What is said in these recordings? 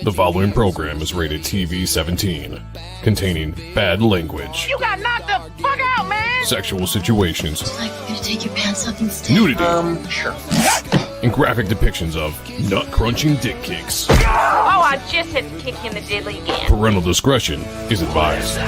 The following program is rated TV-17, containing bad language. You got knocked the fuck out, man! Sexual situations. Like you're gonna take your pants off instead. Nudity. Sure. And graphic depictions of nut-crunching dick kicks. Oh, I just had to kick in the diddly again. Parental discretion is advised.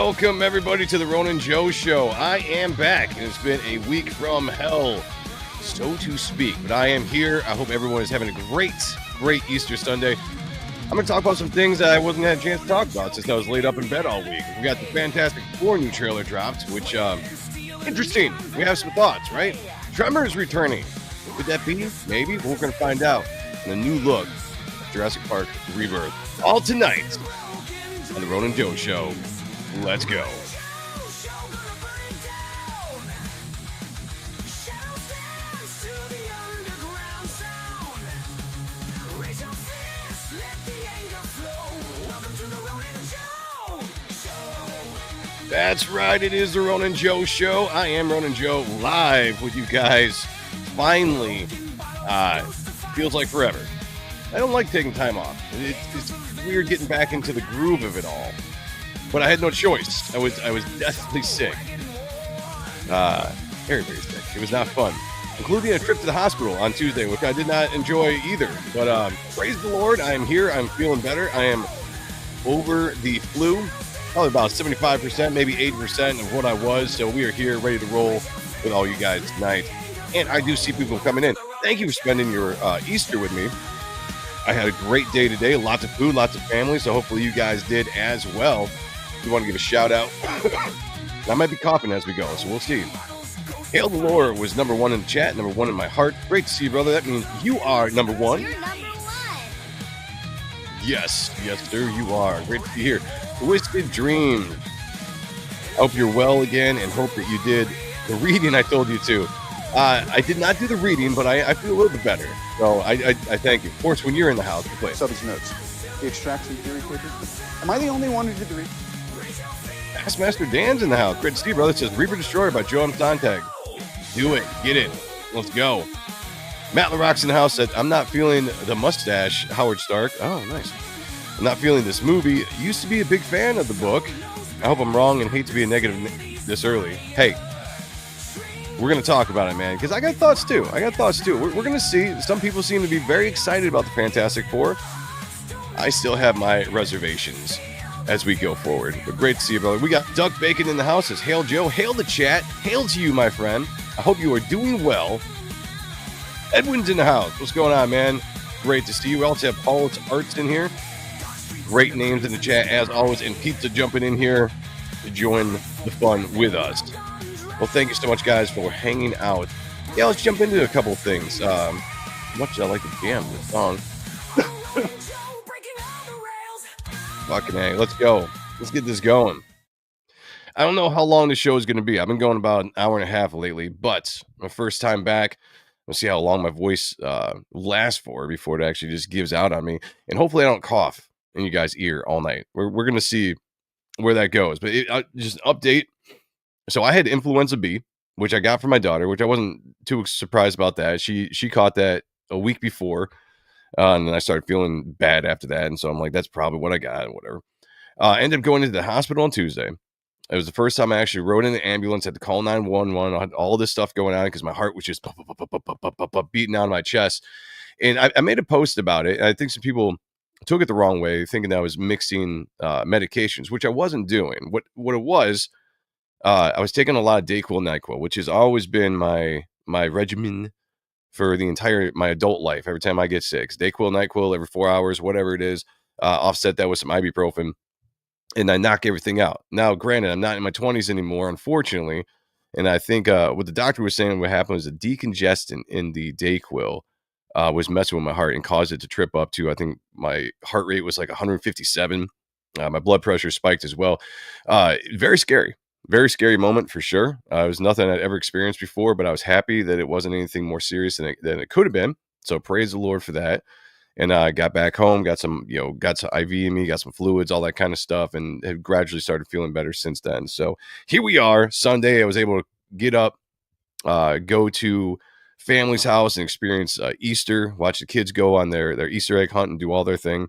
Welcome, everybody, to the Ronin Joe Show. I am back, and it's been a week from hell, so to speak. But I am here. I hope everyone is having a great Easter Sunday. I'm going to talk about some things that I wasn't had a chance to talk about since I was laid up in bed all week. We got the Fantastic Four new trailer dropped, which, interesting. We have some thoughts, right? Tremors returning. Could that be? Maybe. But we're going to find out. And a new look at Jurassic Park Rebirth. All tonight on the Ronin Joe Show. Let's go. That's right, it is the Ronin Joe Show. I am Ronin Joe, live with you guys. Finally, feels like forever. I don't like taking time off. It's weird getting back into the groove of it all. But I had no choice. I was deathly sick. Very, very sick. It was not fun. Including a trip to the hospital on Tuesday, which I did not enjoy either. But praise the Lord, I am here. I'm feeling better. I am over the flu. Probably about 75%, maybe 80% of what I was. So we are here ready to roll with all you guys tonight. And I do see people coming in. Thank you for spending your Easter with me. I had a great day today. Lots of food, lots of family. So hopefully you guys did as well. We want to give a shout out. I might be coughing as we go, so we'll see. Hail the Lord was number one in the chat, number one in my heart. Great to see you, brother. That means you are number one. You're number one. Yes, sir, you are. Great to be here. Twisted Dream. I hope you're well again and hope that you did the reading I told you to. I did not do the reading, but I feel a little bit better. So I thank you. Of course, when you're in the house, you play. Sub's notes. The extraction theory paper. Am I the only one who did the reading? Master Dan's in the house. Great to see you, brother. It says Reaper Destroyer by M Sonntag. Do it. Get it. Let's go. Matt LaRock's in the house said, I'm not feeling the mustache, Howard Stark. Oh, nice. I'm not feeling this movie. Used to be a big fan of the book. I hope I'm wrong and hate to be a negative this early. Hey, we're going to talk about it, man, because I got thoughts too. We're going to see. Some people seem to be very excited about the Fantastic Four. I still have my reservations as we go forward. But great to see you, brother. We got Duck Bacon in the house. It's Hail Joe. Hail the chat. Hail to you, my friend. I hope you are doing well. Edwin's in the house. What's going on, man? Great to see you. We also have Paul's Arts in here. Great names in the chat, as always. And Pizza jumping in here to join the fun with us. Well, thank you so much, guys, for hanging out. Yeah, let's jump into a couple of things. Much as I like to jam this song. Fucking A. Let's go. Let's get this going. I don't know how long the show is going to be. I've been going about an hour and a half lately, but my first time back. We'll see how long my voice lasts for before it actually just gives out on me. And hopefully I don't cough in you guys' ear all night. We're going to see where that goes. But just an update. So I had influenza B, which I got from my daughter, which I wasn't too surprised about that. She caught that a week before. And then I started feeling bad after that. And so I'm like, that's probably what I got, whatever. I ended up going into the hospital on Tuesday. It was the first time I actually rode in the ambulance, had to call 911. I had all this stuff going on because my heart was just beating out of my chest. And I made a post about it. And I think some people took it the wrong way, thinking that I was mixing medications, which I wasn't doing. What it was, I was taking a lot of Dayquil, NyQuil, which has always been my regimen for the entire my adult life. Every time I get sick, Dayquil, NyQuil every 4 hours, whatever it is. Offset that with some ibuprofen, and I knock everything out. Now, granted, I'm not in my 20s anymore, unfortunately, and I think what the doctor was saying what happened was a decongestant in the Dayquil was messing with my heart and caused it to trip up to, I think my heart rate was like 157. My blood pressure spiked as well. Very scary moment for sure. It was nothing I'd ever experienced before, but I was happy that it wasn't anything more serious than it could have been. So praise the Lord for that. And I got back home, got some IV in me, got some fluids, all that kind of stuff, and have gradually started feeling better since then. So here we are, Sunday. I was able to get up, go to family's house and experience Easter, watch the kids go on their Easter egg hunt and do all their thing.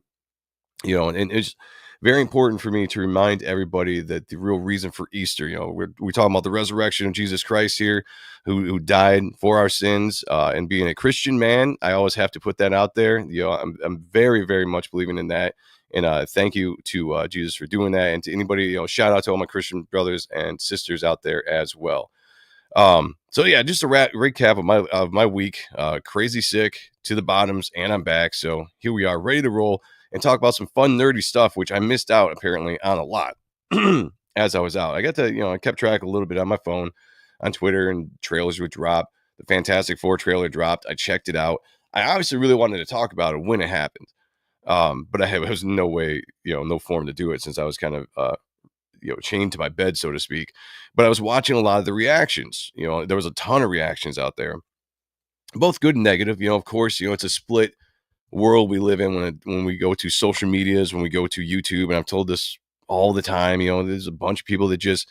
And it's very important for me to remind everybody that the real reason for Easter, we're talking about the resurrection of Jesus Christ here, who died for our sins, and being a Christian man, I always have to put that out there. I'm very, very much believing in that. And thank you to Jesus for doing that. And to anybody, shout out to all my Christian brothers and sisters out there as well. So yeah, just a recap of my week. Crazy sick to the bottoms, and I'm back. So here we are, ready to roll and talk about some fun, nerdy stuff, which I missed out apparently on a lot as I was out. I got to, I kept track a little bit on my phone, on Twitter, and trailers would drop. The Fantastic Four trailer dropped. I checked it out. I obviously really wanted to talk about it when it happened. But there was no way, no form to do it since I was kind of, chained to my bed, so to speak. But I was watching a lot of the reactions. There was a ton of reactions out there, both good and negative. Of course, it's a split world we live in when we go to social medias, when we go to YouTube. And I've told this all the time. There's a bunch of people that just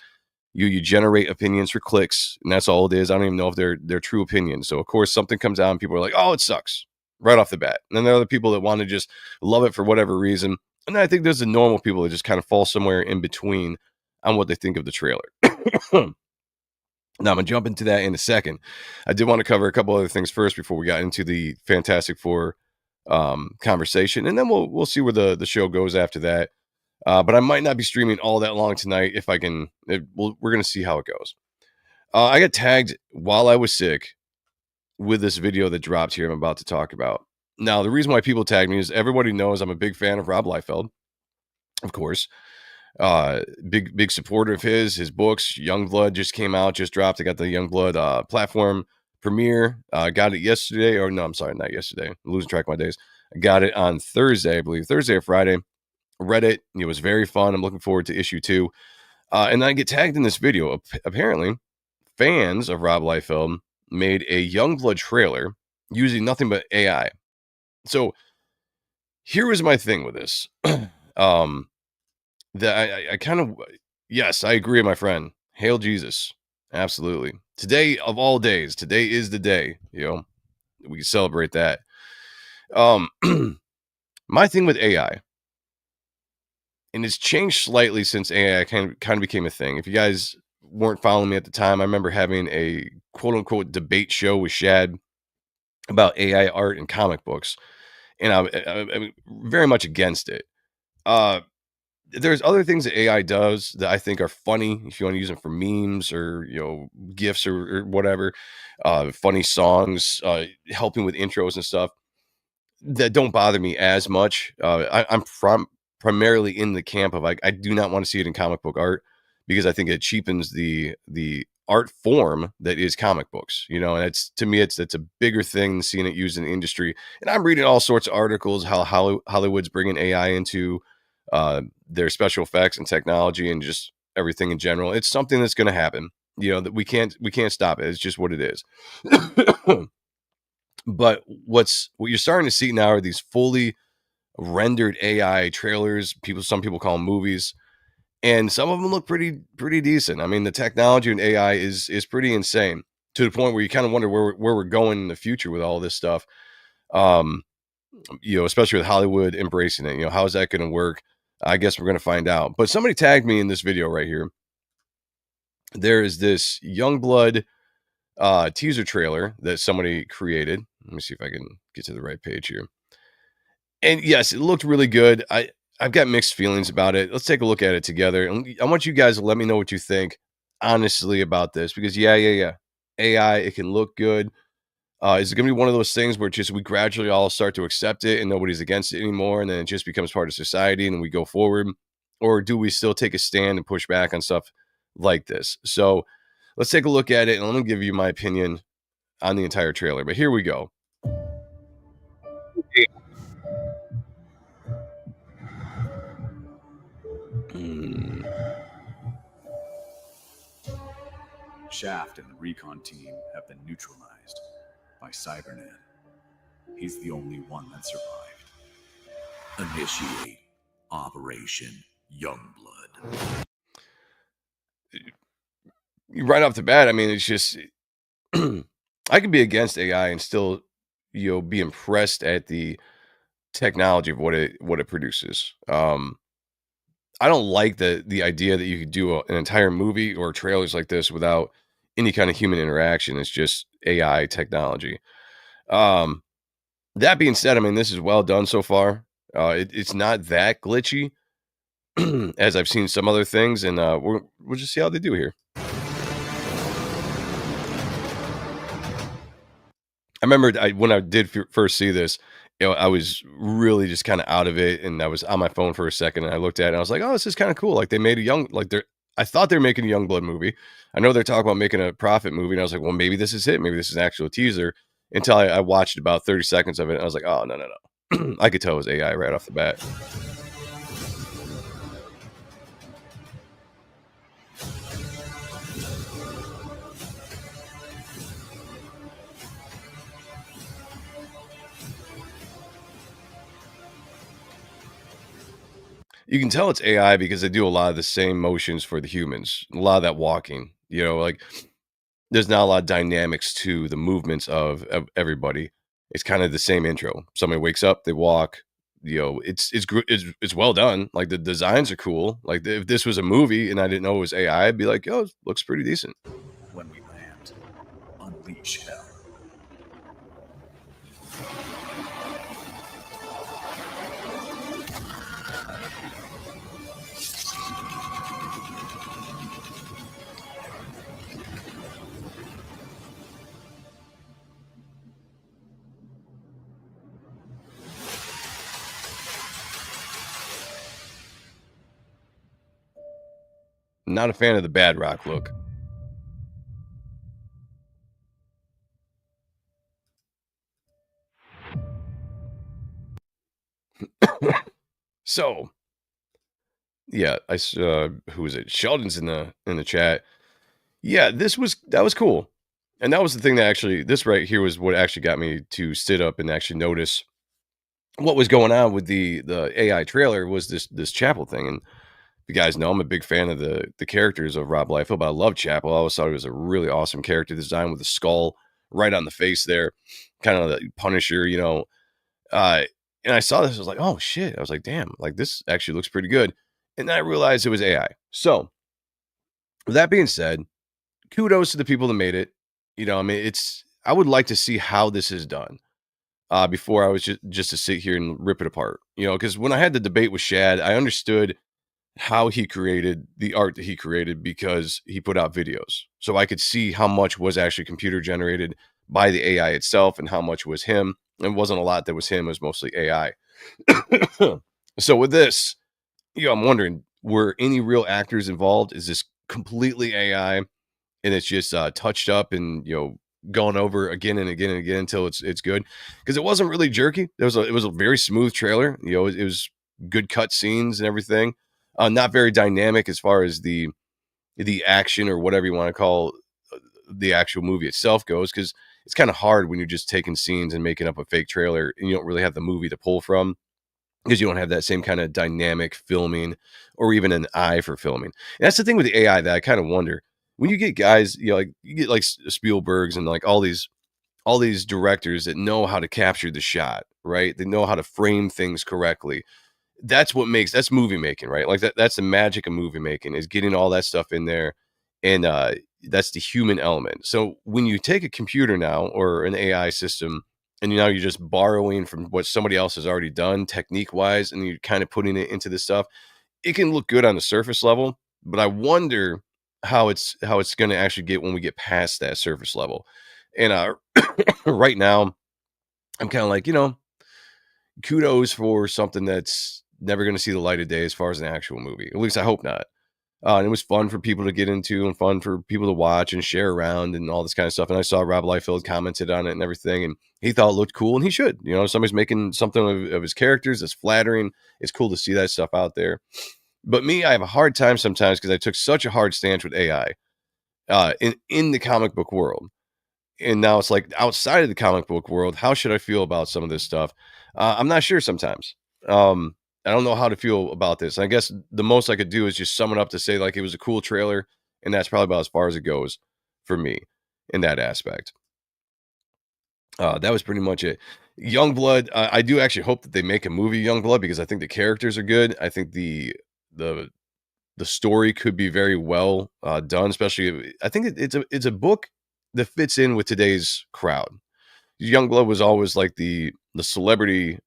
you generate opinions for clicks, and that's all it is. I don't even know if they're true opinions. So of course, something comes out and people are like, "Oh, it sucks," right off the bat. And then there are other people that want to just love it for whatever reason. And I think there's the normal people that just kind of fall somewhere in between on what they think of the trailer. Now, I'm going to jump into that in a second. I did want to cover a couple other things first before we got into the Fantastic Four conversation. And then we'll see where the show goes after that. But I might not be streaming all that long tonight if I can. We're going to see how it goes. I got tagged while I was sick with this video that dropped here I'm about to talk about. Now, the reason why people tag me is everybody knows I'm a big fan of Rob Liefeld, of course. Big supporter of his books. Youngblood just came out, just dropped. I got the Youngblood platform premiere. Got it yesterday, or no, I'm sorry, not yesterday. I'm losing track of my days. I got it on Thursday, I believe, Thursday or Friday. Read it. It was very fun. I'm looking forward to issue 2. And then I get tagged in this video. Apparently, fans of Rob Liefeld made a Youngblood trailer using nothing but AI. So here was my thing with this. That I kind of, yes, I agree, my friend. Hail Jesus. Absolutely. Today of all days, today is the day, we can celebrate that. My thing with AI, and it's changed slightly since AI kind of became a thing. If you guys weren't following me at the time, I remember having a quote unquote debate show with Shad about AI art and comic books. And I'm very much against it. There's other things that AI does that I think are funny. If you want to use them for memes or, GIFs or whatever, funny songs, helping with intros and stuff that don't bother me as much. I'm primarily in the camp of I do not want to see it in comic book art because I think it cheapens the art form that is comic books, and it's, to me, it's a bigger thing than seeing it used in the industry. And I'm reading all sorts of articles how Hollywood's bringing AI into their special effects and technology and just everything in general. It's something that's going to happen, that we can't stop it. It's just what it is. But what you're starting to see now are these fully rendered AI trailers. Some people call them movies. And some of them look pretty decent. I mean, the technology in AI is pretty insane to the point where you kind of wonder where we're going in the future with all this stuff. Especially with Hollywood embracing it. How is that going to work? I guess we're going to find out. But somebody tagged me in this video right here. There is this Youngblood teaser trailer that somebody created. Let me see if I can get to the right page here. And yes, it looked really good. I've got mixed feelings about it. Let's take a look at it together. And I want you guys to let me know what you think, honestly, about this. Because, yeah. AI, it can look good. Is it going to be one of those things where just we gradually all start to accept it and nobody's against it anymore, and then it just becomes part of society and we go forward? Or do we still take a stand and push back on stuff like this? So let's take a look at it, and let me give you my opinion on the entire trailer. But here we go. Shaft and the recon team have been neutralized by Cybernet. He's the only one that survived. Initiate Operation Youngblood. Right off the bat, I mean, it's just I can be against AI and still, be impressed at the technology of what it produces. I don't like the idea that you could do an entire movie or trailers like this without any kind of human interaction. It's just AI technology. That being said, I mean, this is well done so far. It's not that glitchy as I've seen some other things, and we'll just see how they do here. I remember when I did first see this, I was really just kind of out of it, and I was on my phone for a second, and I looked at it, and I was like, "Oh, this is kind of cool." Like they made a I thought they were making a Youngblood movie. I know they're talking about making a Prophet movie, and I was like, "Well, maybe this is it. Maybe this is an actual teaser." Until I watched about 30 seconds of it, and I was like, "Oh, no, no, no!" I could tell it was AI right off the bat. You can tell it's AI because they do a lot of the same motions for the humans, a lot of that walking. Like there's not a lot of dynamics to the movements of everybody. It's kind of the same intro. Somebody wakes up, they walk. It's well done. Like the designs are cool. Like if this was a movie and I didn't know it was AI, I'd be like, "Yo, it looks pretty decent." When we land, unleash hell. Not a fan of the bad rock look. So, yeah, who is it? Sheldon's in the chat. Yeah, that was cool. And that was the thing that actually this right here was what actually got me to sit up and actually notice what was going on with the AI trailer was this Chapel thing. And you guys know I'm a big fan of the characters of Rob Liefeld, but I love Chapel. I always thought he was a really awesome character design with the skull right on the face there, kind of the Punisher, Uh, and I saw this, I was like, "Oh shit!" I was like, "Damn, like this actually looks pretty good." And then I realized it was AI. So, with that being said, kudos to the people that made it. I mean, I would like to see how this is done before I was just to sit here and rip it apart. Because when I had the debate with Shad, I understood how he created the art that he created because he put out videos. So I could see how much was actually computer generated by the AI itself and how much was him. It wasn't a lot that was him, it was mostly AI. So with this, I'm wondering, were any real actors involved? Is this completely AI and it's just touched up and gone over again and again and again until it's good? Because it wasn't really jerky. It was a very smooth trailer. It was good cut scenes and everything. Not very dynamic as far as the action or whatever you want to call the actual movie itself goes, because it's kind of hard when you're just taking scenes and making up a fake trailer and you don't really have the movie to pull from because you don't have that same kind of dynamic filming or even an eye for filming. And that's the thing with the AI that I kind of wonder. When you get guys, like you get like Spielbergs and like all these directors that know how to capture the shot, right? They know how to frame things correctly. That's movie making, right? Like that's the magic of movie making, is getting all that stuff in there. And that's the human element. So when you take a computer now or an AI system and you're just borrowing from what somebody else has already done technique wise, and you're kind of putting it into this stuff, it can look good on the surface level, but I wonder how it's going to actually get when we get past that surface level. And right now I'm kind of like, kudos for something that's never going to see the light of day as far as an actual movie. At least I hope not. And it was fun for people to get into and fun for people to watch and share around and all this kind of stuff. And I saw Rob Liefeld commented on it and everything, and he thought it looked cool, and he should. Somebody's making something of his characters that's flattering. It's cool to see that stuff out there. But me, I have a hard time sometimes because I took such a hard stance with AI in the comic book world. And now it's like outside of the comic book world, how should I feel about some of this stuff? I'm not sure sometimes. I don't know how to feel about this. I guess the most I could do is just sum it up to say like it was a cool trailer, and that's probably about as far as it goes for me in that aspect. That was pretty much it. Youngblood, I do actually hope that they make a movie Youngblood because I think the characters are good. I think the story could be very well done, especially I think it's a book that fits in with today's crowd. Youngblood was always like the celebrity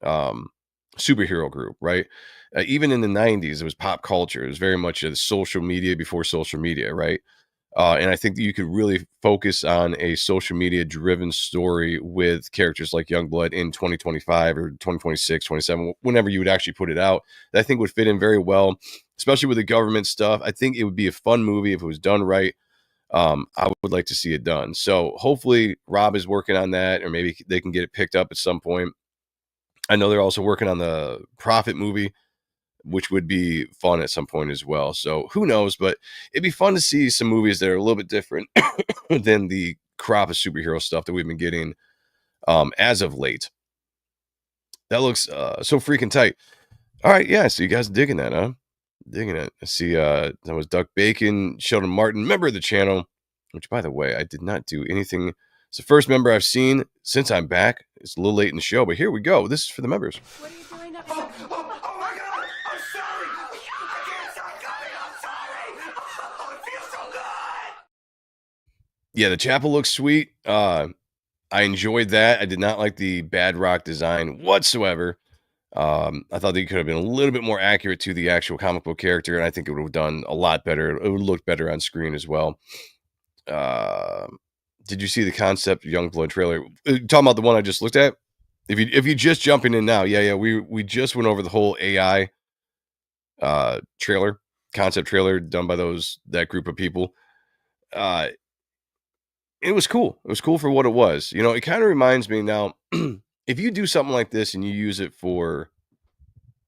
superhero group, right? Even in the 90s, it was pop culture. It was very much a social media before social media, right? And I think that you could really focus on a social media driven story with characters like Youngblood in 2025 or 2026, 27, whenever you would actually put it out, that I think would fit in very well, especially with the government stuff. I think it would be a fun movie if it was done right. I would like to see it done. So hopefully Rob is working on that, or maybe they can get it picked up at some point. I know they're also working on the Prophet movie, which would be fun at some point as well. So who knows, but it'd be fun to see some movies that are a little bit different than the crop of superhero stuff that we've been getting as of late. That looks so freaking tight. All right, yeah, so you guys digging that, huh? Digging it. I see that was Duck Bacon, Sheldon Martin, member of the channel, which, by the way, I did not do anything. It's the first member I've seen since I'm back. It's a little late in the show, but here we go. This is for the members. What are you doing up Oh my God! I'm sorry! I can't stop coming! I'm sorry! Oh, it feels so good! Yeah, the chapel looks sweet. I enjoyed that. I did not like the bad rock design whatsoever. I thought they could have been a little bit more accurate to the actual comic book character, and I think it would have done a lot better. It would look better on screen as well. Did you see the concept Youngblood trailer? Talking about the one I just looked at? If you just jumping in now, yeah, we just went over the whole AI trailer, concept trailer done by that group of people. It was cool. It was cool for what it was. You know, it kind of reminds me now, if you do something like this and you use it for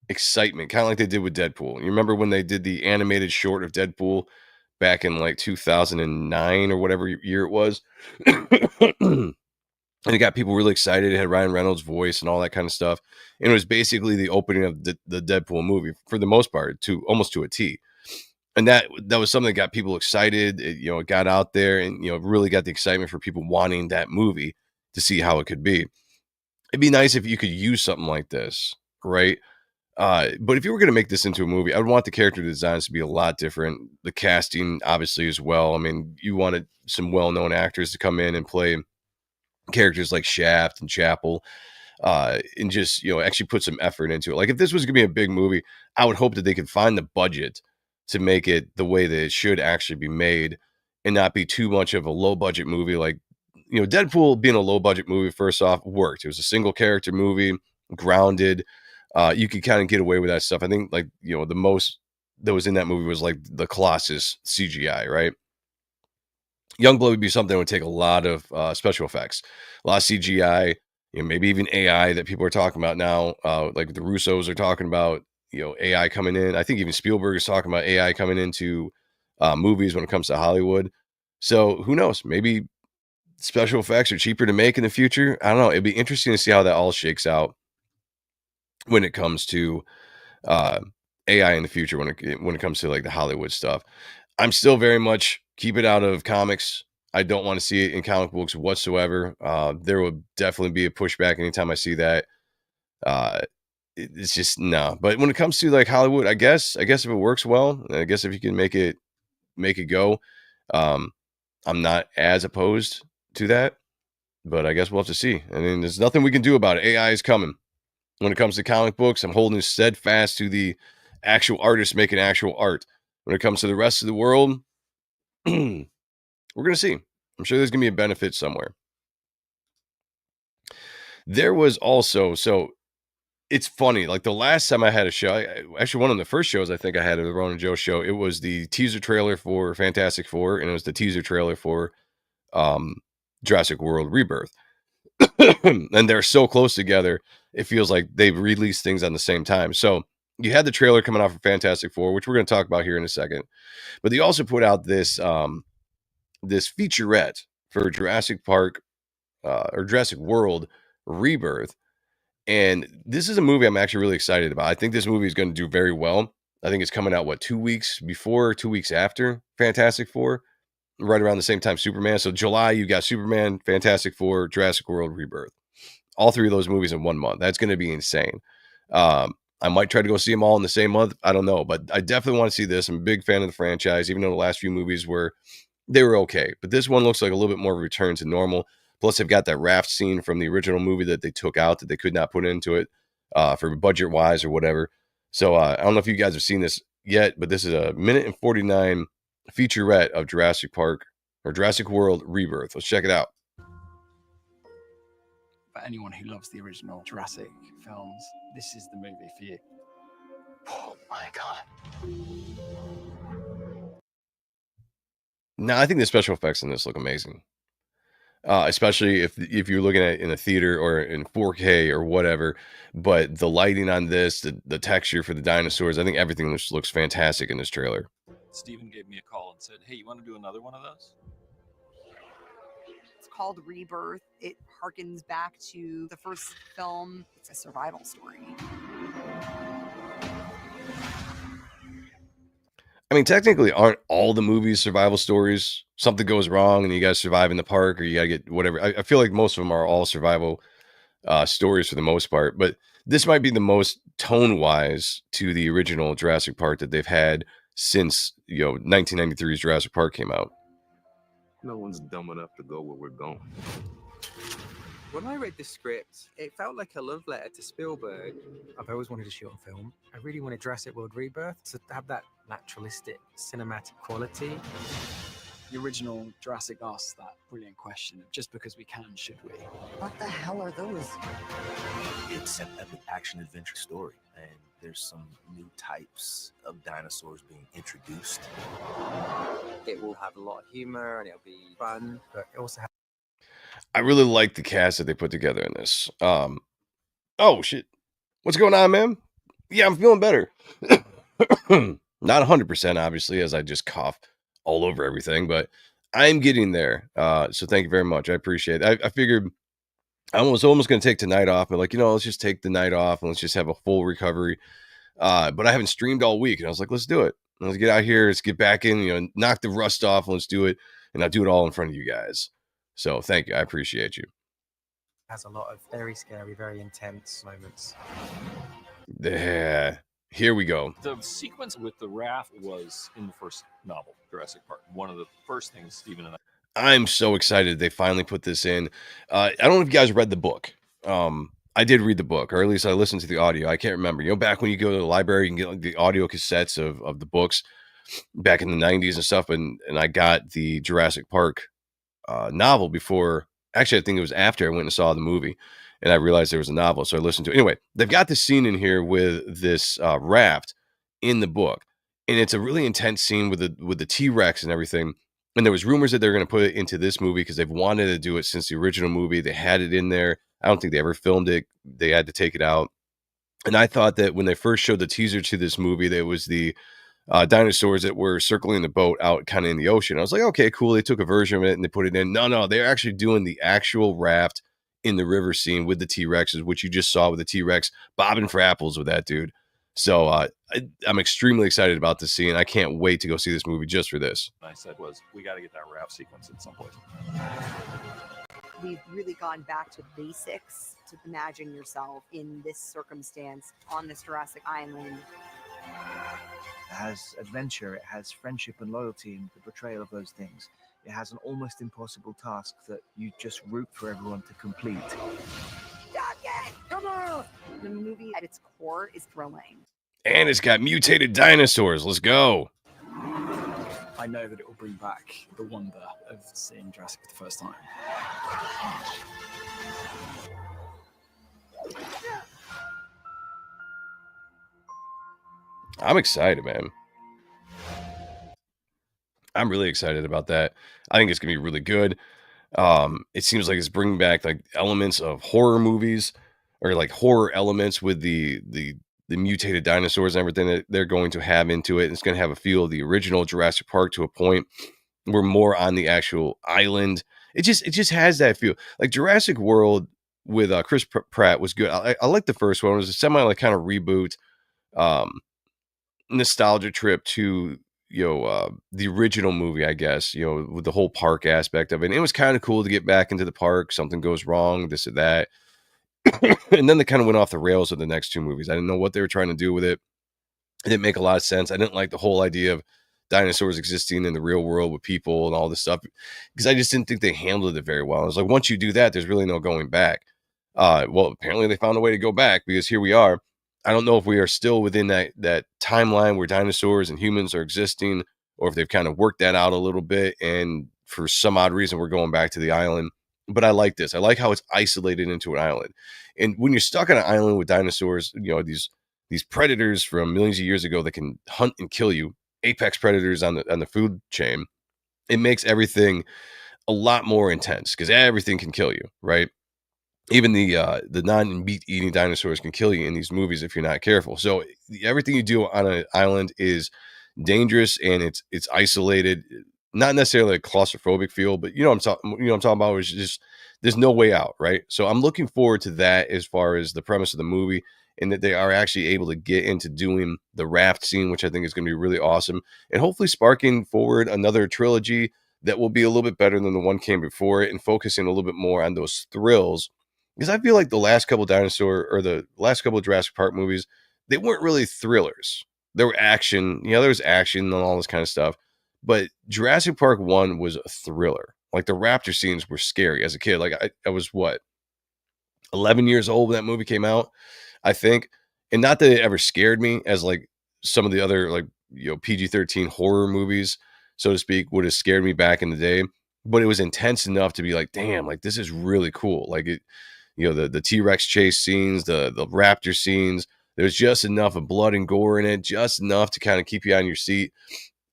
excitement, kind of like they did with Deadpool. You remember when they did the animated short of Deadpool back in like 2009 or whatever year it was? And it got people really excited. It had Ryan Reynolds' voice and all that kind of stuff. And it was basically the opening of the Deadpool movie for the most part, to almost to a T. And that was something that got people excited. It got out there and, really got the excitement for people wanting that movie to see how it could be. It'd be nice if you could use something like this, right? But if you were going to make this into a movie, I would want the character designs to be a lot different. The casting, obviously, as well. I mean, you wanted some well-known actors to come in and play characters like Shaft and Chapel, and just, actually put some effort into it. Like, if this was going to be a big movie, I would hope that they could find the budget to make it the way that it should actually be made and not be too much of a low-budget movie. Like, Deadpool being a low-budget movie, first off, worked. It was a single-character movie, grounded. You could kind of get away with that stuff. I think, like, the most that was in that movie was like the Colossus CGI, right? Youngblood would be something that would take a lot of special effects, a lot of CGI, maybe even AI that people are talking about now. Like the Russos are talking about, AI coming in. I think even Spielberg is talking about AI coming into movies when it comes to Hollywood. So who knows? Maybe special effects are cheaper to make in the future. I don't know. It'd be interesting to see how that all shakes out when it comes to AI in the future, when it comes to like the Hollywood stuff. I'm still very much keep it out of comics. I don't want to see it in comic books whatsoever. There will definitely be a pushback anytime I see that. It's just no. But when it comes to like Hollywood, I guess if it works well, I guess if you can make it go, I'm not as opposed to that. But I guess we'll have to see. I mean, there's nothing we can do about it. AI is coming. When it comes to comic books, I'm holding steadfast to the actual artists making actual art. When it comes to the rest of the world, we're going to see. I'm sure there's going to be a benefit somewhere. There was also, so it's funny, like the last time I had a show, actually one of the first shows I think I had at the Ronan Joe show, it was the teaser trailer for Fantastic Four, and it was the teaser trailer for Jurassic World Rebirth. And they're so close together, it feels like they've released things on the same time. So you had the trailer coming out for Fantastic Four, which we're going to talk about here in a second. But they also put out this this featurette for Jurassic Park or Jurassic World Rebirth. And this is a movie I'm actually really excited about. I think this movie is going to do very well. I think it's coming out, 2 weeks before, 2 weeks after Fantastic Four, right around the same time Superman. So July, you got Superman, Fantastic Four, Jurassic World Rebirth. All three of those movies in 1 month. That's going to be insane. I might try to go see them all in the same month. I don't know, but I definitely want to see this. I'm a big fan of the franchise, even though the last few movies were okay. But this one looks like a little bit more of a return to normal. Plus, they've got that raft scene from the original movie that they took out, that they could not put into it. for budget wise or whatever. So I don't know if you guys have seen this yet, but this is a 1:49 featurette of Jurassic Park or Jurassic World Rebirth. Let's check it out. For anyone who loves the original Jurassic films, this is the movie for you. Oh my God. Now, I think the special effects in this look amazing. Especially if you're looking at it in a theater or in 4K or whatever, but the lighting on this, the texture for the dinosaurs, I think everything looks fantastic in this trailer. Steven gave me a call and said, "Hey, you want to do another one of those?" It's called Rebirth. It harkens back to the first film. It's a survival story. I mean, technically, aren't all the movies survival stories? Something goes wrong and you guys survive in the park, or you gotta get whatever. I feel like most of them are all survival stories for the most part, but this might be the most tone-wise to the original Jurassic Park that they've had since 1993's Jurassic Park came out. No one's dumb enough to go where we're going. When I read the script, it felt like a love letter to Spielberg. I've always wanted to shoot on film. I really wanted Jurassic World Rebirth to have that naturalistic cinematic quality. The original Jurassic asked that brilliant question of just because we can, should we? What the hell are those? It's an epic action-adventure story, and there's some new types of dinosaurs being introduced. It will have a lot of humor and it'll be fun, but it also has... I really like the cast that they put together in this. Oh shit, what's going on, man? Yeah, I'm feeling better. Not 100%, obviously, as I just cough all over everything, but I'm getting there. So thank you very much. I appreciate it. I figured I was almost going to take tonight off, but let's just take the night off and let's just have a full recovery. But I haven't streamed all week, and I was like, let's do it. Let's get out here. Let's get back in, knock the rust off. And let's do it. And I'll do it all in front of you guys. So thank you. I appreciate you. has a lot of very scary, very intense moments. Yeah. Here we go. The sequence with the raft was in the first novel, Jurassic Park. One of the first things Steven and I'm so excited they finally put this in. I don't know if you guys read the book. I did read the book, or at least I listened to the audio. I can't remember. Back when you go to the library, you can get like the audio cassettes of the books back in the 90s and stuff. And I got the Jurassic Park novel before. Actually, I think it was after I went and saw the movie. And I realized there was a novel, so I listened to it. Anyway, they've got this scene in here with this raft in the book. And it's a really intense scene with the T-Rex and everything. And there was rumors that they're going to put it into this movie because they've wanted to do it since the original movie. They had it in there. I don't think they ever filmed it. They had to take it out. And I thought that when they first showed the teaser to this movie, there was the dinosaurs that were circling the boat out kind of in the ocean. I was like, okay, cool. They took a version of it and they put it in. No, they're actually doing the actual raft in the river scene with the T-Rexes, which you just saw with the T-Rex bobbing for apples with that dude. So I'm extremely excited about this scene. I can't wait to go see this movie just for this. I said was, we got to get that raft sequence at some point. We've really gone back to basics to imagine yourself in this circumstance on this Jurassic Island. It has adventure, it has friendship and loyalty and the portrayal of those things. It has an almost impossible task that you just root for everyone to complete. Come on! The movie at its core is thrilling. And it's got mutated dinosaurs. Let's go. I know that it will bring back the wonder of seeing Jurassic for the first time. I'm excited, man. I'm really excited about that. I think it's going to be really good. It seems like it's bringing back like elements of horror movies or like horror elements with the mutated dinosaurs and everything that they're going to have into it. It's going to have a feel of the original Jurassic Park to a point. We're more on the actual island. It just has that feel. Like Jurassic World with Chris Pratt was good. I like the first one. It was a semi like kind of reboot, nostalgia trip to the original movie, I guess, with the whole park aspect of it. And it was kind of cool to get back into the park. Something goes wrong, this or that. And then they kind of went off the rails with the next two movies. I didn't know what they were trying to do with it. It didn't make a lot of sense. I didn't like the whole idea of dinosaurs existing in the real world with people and all this stuff because I just didn't think they handled it very well. I was like, once you do that, there's really no going back. Well, apparently they found a way to go back because here we are. I don't know if we are still within that timeline where dinosaurs and humans are existing, or if they've kind of worked that out a little bit, and for some odd reason we're going back to the island. But I like this. I like how it's isolated into an island. And when you're stuck on an island with dinosaurs, these predators from millions of years ago that can hunt and kill you, apex predators on the food chain, it makes everything a lot more intense because everything can kill you, right? Even the non-meat eating dinosaurs can kill you in these movies if you're not careful. So everything you do on an island is dangerous, and it's isolated. Not necessarily a claustrophobic feel, but I'm talking about. It's just there's no way out, right? So I'm looking forward to that as far as the premise of the movie, and that they are actually able to get into doing the raft scene, which I think is going to be really awesome, and hopefully sparking forward another trilogy that will be a little bit better than the one came before it, and focusing a little bit more on those thrills. Because I feel like the last couple of Jurassic Park movies, they weren't really thrillers. There were action, there was action and all this kind of stuff. But Jurassic Park 1 was a thriller. Like the raptor scenes were scary as a kid. Like I was 11 years old when that movie came out, I think. And not that it ever scared me as like some of the other PG-13 horror movies, so to speak, would have scared me back in the day. But it was intense enough to be like, damn, like this is really cool. Like it. The T-Rex chase scenes, the raptor scenes, there's just enough of blood and gore in it, just enough to kind of keep you on your seat.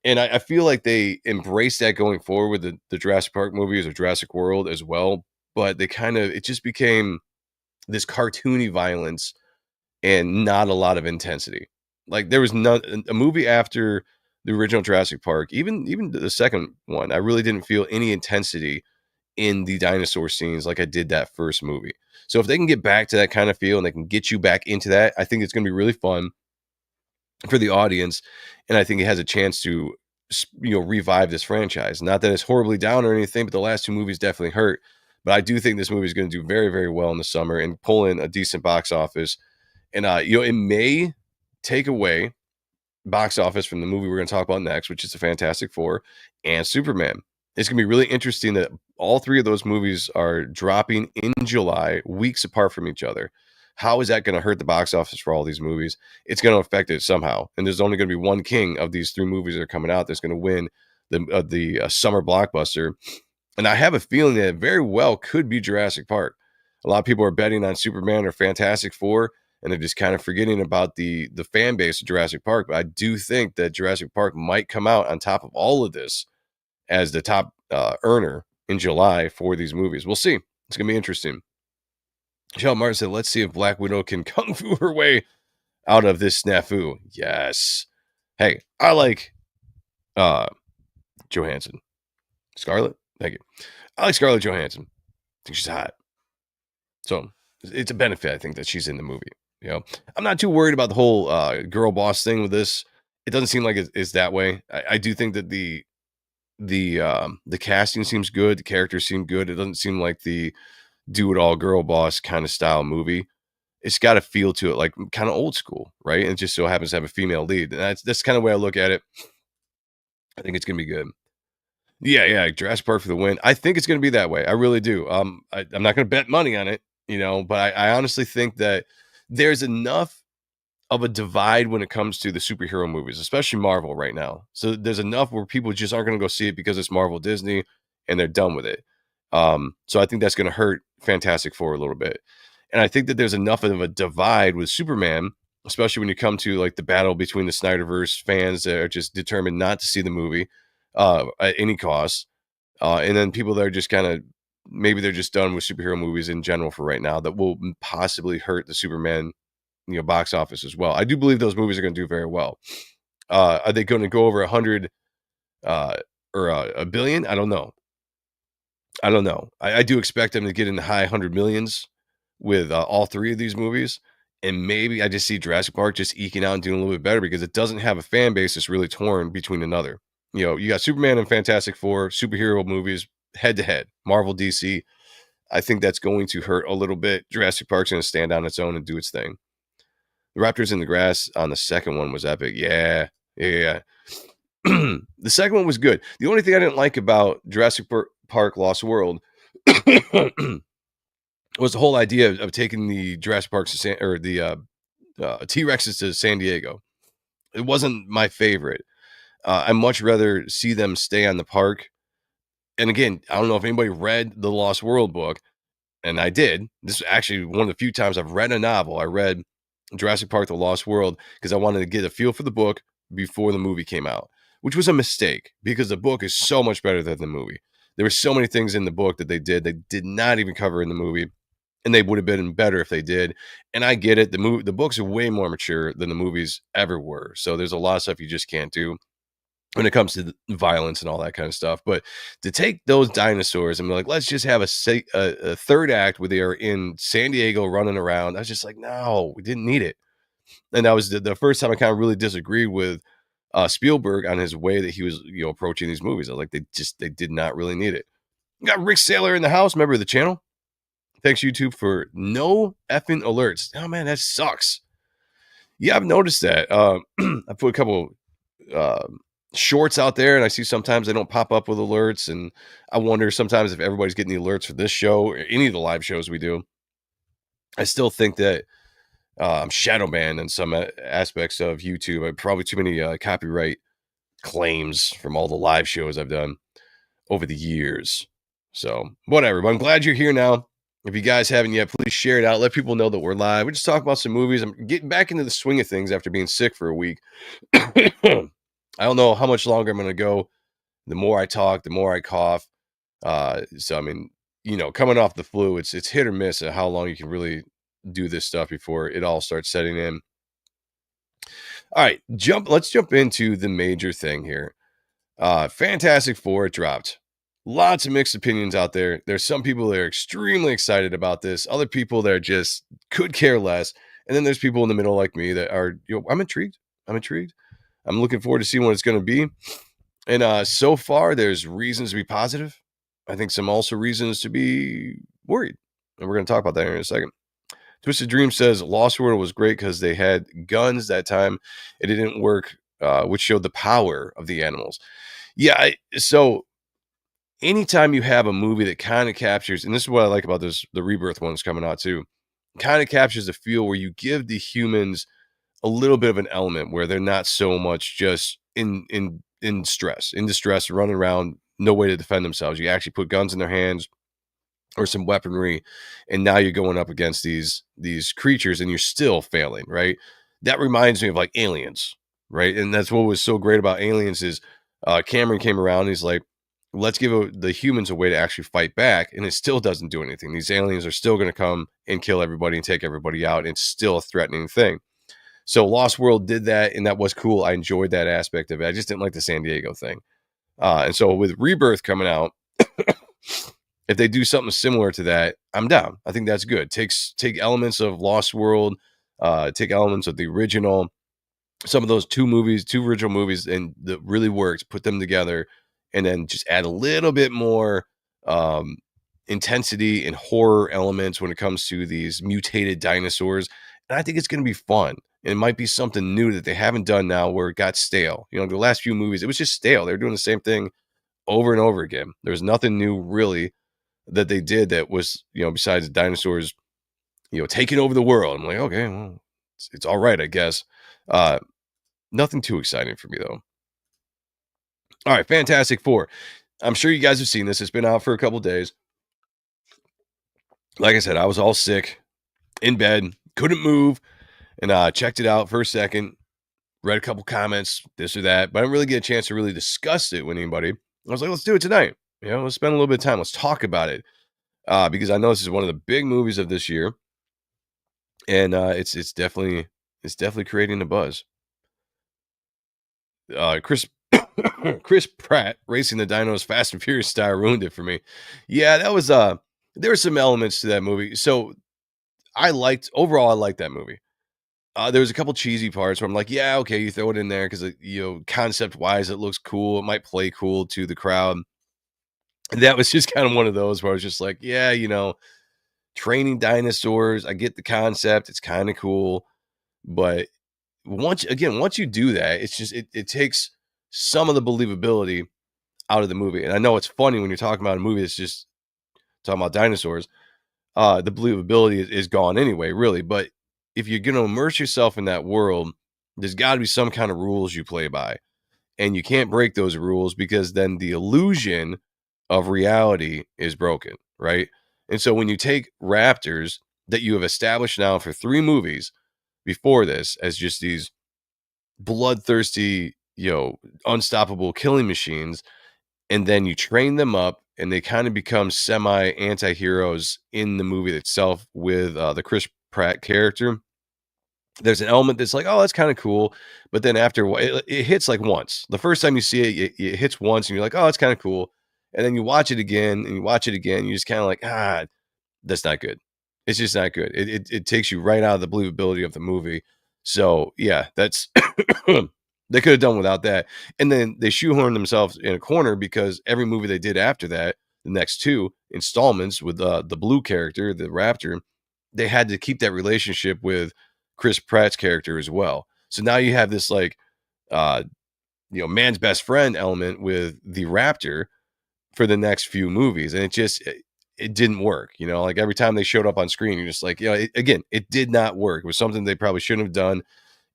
And I feel like they embraced that going forward with the Jurassic Park movies or Jurassic World as well. But it just became this cartoony violence and not a lot of intensity. Like there was a movie after the original Jurassic Park, even the second one, I really didn't feel any intensity in the dinosaur scenes like I did that first movie. So if they can get back to that kind of feel and they can get you back into that, I think it's going to be really fun for the audience. And I think it has a chance to, revive this franchise. Not that it's horribly down or anything, but the last two movies definitely hurt. But I do think this movie is going to do very, very well in the summer and pull in a decent box office. And, it may take away box office from the movie we're going to talk about next, which is the Fantastic Four and Superman. It's going to be really interesting that all three of those movies are dropping in July, weeks apart from each other. How is that going to hurt the box office for all these movies? It's going to affect it somehow. And there's only going to be one king of these three movies that are coming out that's going to win the summer blockbuster. And I have a feeling that it very well could be Jurassic Park. A lot of people are betting on Superman or Fantastic Four, and they're just kind of forgetting about the fan base of Jurassic Park. But I do think that Jurassic Park might come out on top of all of this as the top earner in July for these movies. We'll see. It's going to be interesting. Michelle Martin said, let's see if Black Widow can kung fu her way out of this snafu. Yes. Hey, I like Johansson. Scarlett? Thank you. I like Scarlett Johansson. I think she's hot. So it's a benefit, I think, that she's in the movie. I'm not too worried about the whole girl boss thing with this. It doesn't seem like it's that way. I do think that the casting seems good. The characters seem good. It doesn't seem like the do it all girl boss kind of style movie. It's got a feel to it, like kind of old school, right? And it just so happens to have a female lead. And that's kind of the way I look at it. I think it's gonna be good. Yeah, Jurassic Park for the win. I think it's gonna be that way. I really do. I'm not gonna bet money on it, but I honestly think that there's enough of a divide when it comes to the superhero movies, especially Marvel right now. So there's enough where people just aren't going to go see it because it's Marvel Disney and they're done with it. So I think that's going to hurt Fantastic Four a little bit. And I think that there's enough of a divide with Superman, especially when you come to like the battle between the Snyderverse fans that are just determined not to see the movie at any cost. And then people that are just kind of, maybe they're just done with superhero movies in general for right now, that will possibly hurt the Superman box office as well. I do believe those movies are going to do very well. Are they going to go over 100 or a billion? I don't know. I do expect them to get in the high 100 millions with all three of these movies. And maybe I just see Jurassic Park just eking out and doing a little bit better because it doesn't have a fan base that's really torn between another. You got Superman and Fantastic Four, superhero movies, head to head, Marvel, DC. I think that's going to hurt a little bit. Jurassic Park's going to stand on its own and do its thing. The Raptors in the Grass on the second one was epic. Yeah. The second one was good. The only thing I didn't like about Jurassic Park Lost World was the whole idea of taking the Jurassic Parks or the T-Rexes to San Diego. It wasn't my favorite. I'd much rather see them stay on the park. And again, I don't know if anybody read the Lost World book, and I did. This is actually one of the few times I've read a novel. I read Jurassic Park: The Lost World because I wanted to get a feel for the book before the movie came out, which was a mistake because the book is so much better than the movie. There were so many things in the book that they did not even cover in the movie, and they would have been better if they did. And I get it. The books are way more mature than the movies ever were. So there's a lot of stuff you just can't do when it comes to the violence and all that kind of stuff. But to take those dinosaurs and be like, let's just have a third act where they are in San Diego running around. I was just like, no, we didn't need it. And that was the first time I kind of really disagreed with Spielberg on his way that he was, approaching these movies. I was like, they did not really need it. We got Rick Saylor in the house, member of the channel. Thanks, YouTube, for no effing alerts. Oh, man, that sucks. Yeah, I've noticed that. I put a couple shorts out there, and I see sometimes they don't pop up with alerts, and I wonder sometimes if everybody's getting the alerts for this show or any of the live shows we do. I still think that I'm shadow banned in some aspects of YouTube. I have probably too many copyright claims from all the live shows I've done over the years. So whatever, but I'm glad you're here now. If you guys haven't yet, please share it out. Let people know that we're live. We just talk about some movies. I'm getting back into the swing of things after being sick for a week. I don't know how much longer I'm going to go. The more I talk, the more I cough. So, I mean, coming off the flu, it's hit or miss at how long you can really do this stuff before it all starts setting in. All right, let's jump into the major thing here. Fantastic Four, it dropped. Lots of mixed opinions out there. There's some people that are extremely excited about this. Other people that are just could care less. And then there's people in the middle like me that are, I'm intrigued. I'm looking forward to seeing what it's going to be. And so far, there's reasons to be positive. I think some also reasons to be worried. And we're going to talk about that here in a second. Twisted Dream says Lost World was great because they had guns that time. It didn't work, which showed the power of the animals. Yeah, so anytime you have a movie that kind of captures, and this is what I like about the Rebirth ones coming out too, kind of captures the feel where you give the humans a little bit of an element where they're not so much just in distress, running around, no way to defend themselves. You actually put guns in their hands or some weaponry, and now you're going up against these creatures and you're still failing, right? That reminds me of like Aliens, right? And that's what was so great about Aliens is Cameron came around and he's like, let's give the humans a way to actually fight back, and it still doesn't do anything. These aliens are still going to come and kill everybody and take everybody out. It's still a threatening thing. So Lost World did that, and that was cool. I enjoyed that aspect of it. I just didn't like the San Diego thing. And so with Rebirth coming out, if they do something similar to that, I'm down. I think that's good. Take elements of Lost World, take elements of the original, some of those two original movies, and that really worked. Put them together, and then just add a little bit more intensity and horror elements when it comes to these mutated dinosaurs. And I think it's going to be fun. And it might be something new that they haven't done now where it got stale. The last few movies, it was just stale. They were doing the same thing over and over again. There was nothing new really that they did that was, besides dinosaurs, taking over the world. I'm like, okay, well, it's all right, I guess. Nothing too exciting for me, though. All right, Fantastic Four. I'm sure you guys have seen this. It's been out for a couple days. Like I said, I was all sick, in bed, couldn't move, and checked it out for a second, read a couple comments, this or that, but I didn't really get a chance to really discuss it with anybody. I was like, let's do it tonight. Let's spend a little bit of time. Let's talk about it, because I know this is one of the big movies of this year, and it's definitely creating a buzz. Chris Pratt racing the dinos Fast and Furious style ruined it for me. Yeah, that was there were some elements to that movie. So I liked that movie. There was a couple cheesy parts where I'm like, yeah, okay, you throw it in there because concept wise it looks cool. It might play cool to the crowd. And that was just kind of one of those where I was just like, yeah, training dinosaurs. I get the concept. It's kind of cool. But once you do that, it's just it takes some of the believability out of the movie. And I know it's funny when you're talking about a movie that's just talking about dinosaurs, the believability is gone anyway, really. But if you're going to immerse yourself in that world, there's got to be some kind of rules you play by. And you can't break those rules because then the illusion of reality is broken, right? And so when you take raptors that you have established now for 3 movies before this as just these bloodthirsty, unstoppable killing machines, and then you train them up and they kind of become semi anti-heroes in the movie itself with the Chris Pratt character. There's an element that's like, oh, that's kind of cool. But then after it hits like once. The first time you see it, it hits once and you're like, oh, that's kind of cool. And then you watch it again and you watch it again. You're just kind of like, that's not good. It's just not good. It takes you right out of the believability of the movie. So yeah, that's they could have done without that. And then they shoehorned themselves in a corner because every movie they did after that, the next 2 installments with the blue character, the Raptor, they had to keep that relationship with Chris Pratt's character as well. So now you have this like man's best friend element with the Raptor for the next few movies, and it didn't work. Like every time they showed up on screen, you're just like, it did not work. It was something they probably shouldn't have done,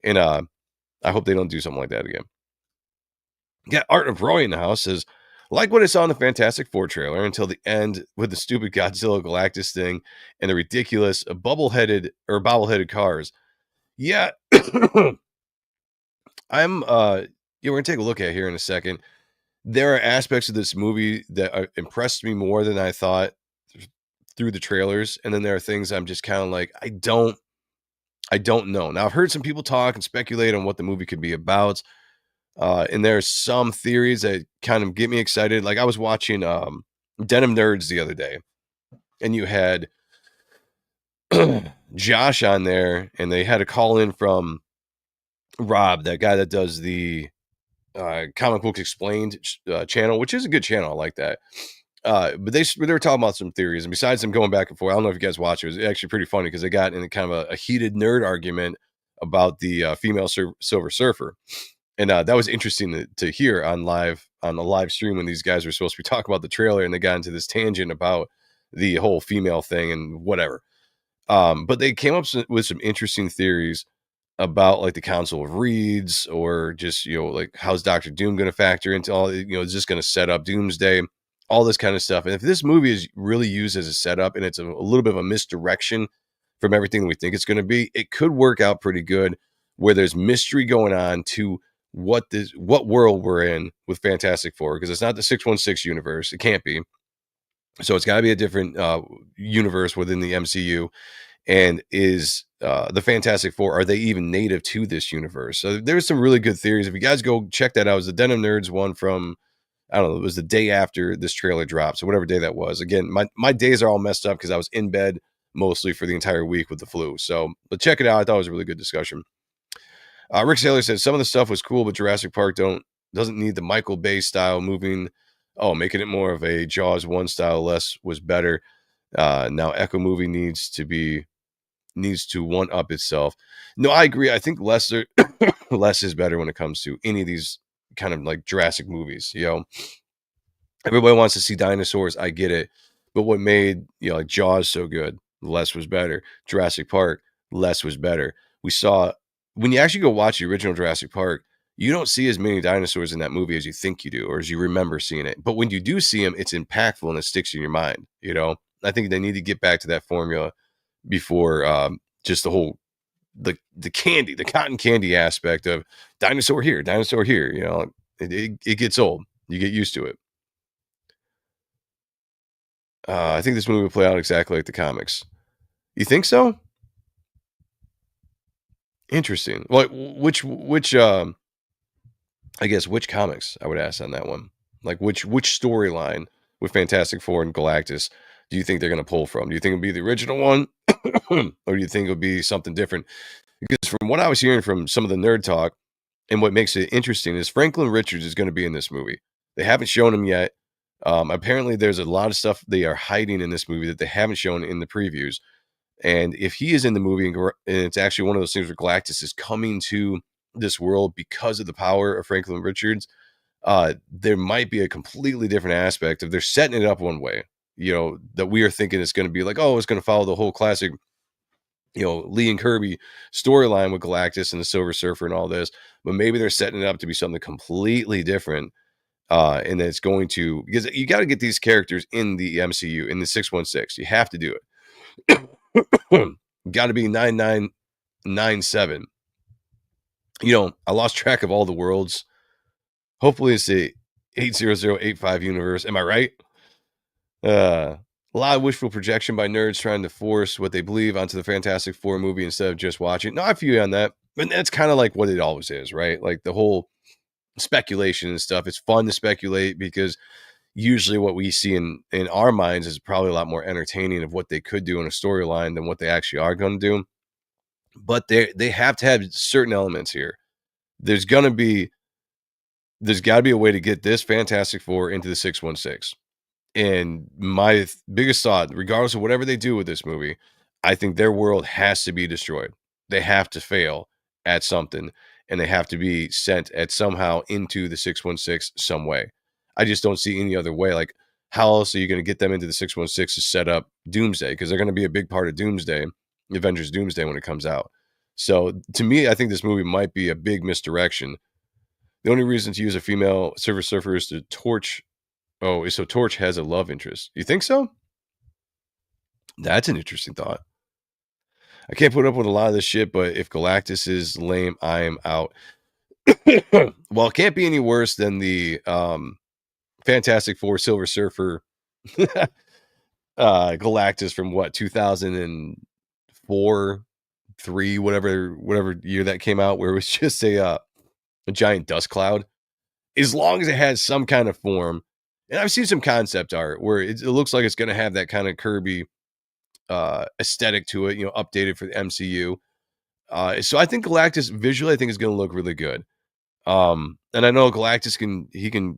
and I hope they don't do something like that again. Yeah, Art of Roy in the house says, like what I saw in the Fantastic Four trailer until the end with the stupid Godzilla Galactus thing and the ridiculous bobbleheaded cars. Yeah, I'm we're gonna take a look at here in a second. There are aspects of this movie that impressed me more than I thought through the trailers, and then there are things I'm just kind of like, I don't know. Now I've heard some people talk and speculate on what the movie could be about, and there are some theories that kind of get me excited. Like I was watching Denim Nerds the other day, and you had Josh on there, and they had a call in from Rob, that guy that does the Comic Books Explained channel, which is a good channel. I like that. But they were talking about some theories, and besides them going back and forth, I don't know if you guys watch it. It was actually pretty funny because they got in kind of a heated nerd argument about the female Silver Surfer, and that was interesting to hear on the live stream when these guys were supposed to be talking about the trailer, and they got into this tangent about the whole female thing and whatever. But they came up with some interesting theories about like the Council of Reeds, or just like how's Doctor Doom going to factor into all, is just going to set up Doomsday, all this kind of stuff. And if this movie is really used as a setup and it's a little bit of a misdirection from everything we think it's going to be, it could work out pretty good, where there's mystery going on to what world we're in with Fantastic Four, because it's not the 616 universe. It can't be. So it's got to be a different universe within the MCU. And is the Fantastic Four, are they even native to this universe? So there's some really good theories. If you guys go check that out, it was the Denim Nerds one from, I don't know, it was the day after this trailer dropped. So whatever day that was. Again, my days are all messed up because I was in bed mostly for the entire week with the flu. So, but check it out. I thought it was a really good discussion. Rick Saylor said some of the stuff was cool, but Jurassic Park doesn't need the Michael Bay style moving. Oh, making it more of a Jaws 1 style. Less was better. Now Echo movie needs to one up itself. No, I agree. I think less is better when it comes to any of these kind of like Jurassic movies. Everybody wants to see dinosaurs. I get it. But what made like Jaws so good? Less was better. Jurassic Park, less was better. We saw, when you actually go watch the original Jurassic Park, you don't see as many dinosaurs in that movie as you think you do, or as you remember seeing it. But when you do see them, it's impactful and it sticks in your mind. I think they need to get back to that formula before just the whole the cotton candy aspect of dinosaur here. It gets old. You get used to it. I think this movie will play out exactly like the comics. You think so? Interesting. Well, which I guess which comics, I would ask on that one. Like which storyline with Fantastic Four and Galactus do you think they're going to pull from? Do you think it'll be the original one, or do you think it'll be something different? Because from what I was hearing from some of the nerd talk, and what makes it interesting is Franklin Richards is going to be in this movie. They haven't shown him yet. Apparently, there's a lot of stuff they are hiding in this movie that they haven't shown in the previews. And if he is in the movie, and it's actually one of those things where Galactus is coming to this world because of the power of Franklin Richards, there might be a completely different aspect of they're setting it up one way. that we are thinking it's going to be like, oh, it's going to follow the whole classic, Lee and Kirby storyline with Galactus and the Silver Surfer and all this, but maybe they're setting it up to be something completely different. And it's going to, because you got to get these characters in the MCU, in the 616. You have to do it. Got to be 9997. I lost track of all the worlds. Hopefully it's the 80085 universe. Am I right? A lot of wishful projection by nerds trying to force what they believe onto the Fantastic Four movie instead of just watching. No, I feel you on that. But that's kind of like what it always is, right? Like the whole speculation and stuff. It's fun to speculate because usually what we see in our minds is probably a lot more entertaining of what they could do in a storyline than what they actually are going to do. But they have to have certain elements here. There's got to be a way to get this Fantastic Four into the 616. And my biggest thought, regardless of whatever they do with this movie, I think their world has to be destroyed. They have to fail at something, and they have to be sent at somehow into the 616 some way. I just don't see any other way. Like, how else are you going to get them into the 616 to set up Doomsday? Because they're going to be a big part of Doomsday, Avengers Doomsday, when it comes out. So to me, I think this movie might be a big misdirection. The only reason to use a female Silver Surfer is to Torch. Oh, so Torch has a love interest. You think so? That's an interesting thought. I can't put up with a lot of this shit, but if Galactus is lame, I am out. Well, it can't be any worse than the Fantastic Four Silver Surfer Galactus from 2004, 3, whatever year that came out, where it was just a giant dust cloud. As long as it has some kind of form, and I've seen some concept art where it looks like it's going to have that kind of Kirby aesthetic to it, updated for the MCU. So I think Galactus visually, I think is going to look really good. And I know Galactus can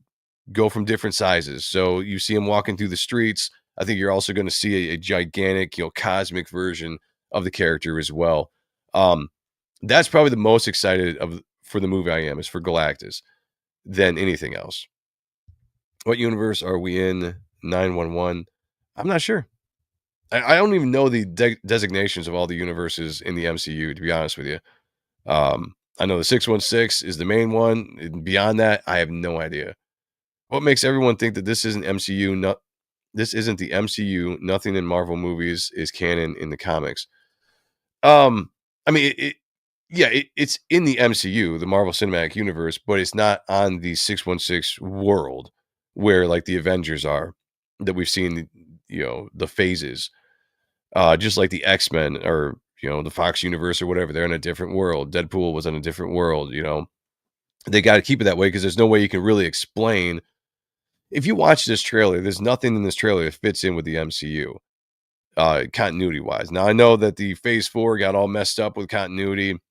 go from different sizes. So you see him walking through the streets. I think you're also going to see a gigantic, cosmic version of the character as well. That's probably the most excited for the movie I am, is for Galactus than anything else. What universe are we in? 911. I'm not sure. I don't even know the designations of all the universes in the MCU, to be honest with you. I know the 616 is the main one. And beyond that, I have no idea. What makes everyone think that this isn't MCU? This isn't the MCU. Nothing in Marvel movies is canon in the comics. I mean, it's in the MCU, the Marvel Cinematic Universe, but it's not on the 616 world where like the Avengers are, that we've seen, the phases. Just like the X-Men or, the Fox universe or whatever, they're in a different world. Deadpool was in a different world, They got to keep it that way because there's no way you can really explain. If you watch this trailer, there's nothing in this trailer that fits in with the MCU, continuity-wise. Now, I know that the Phase 4 got all messed up with continuity.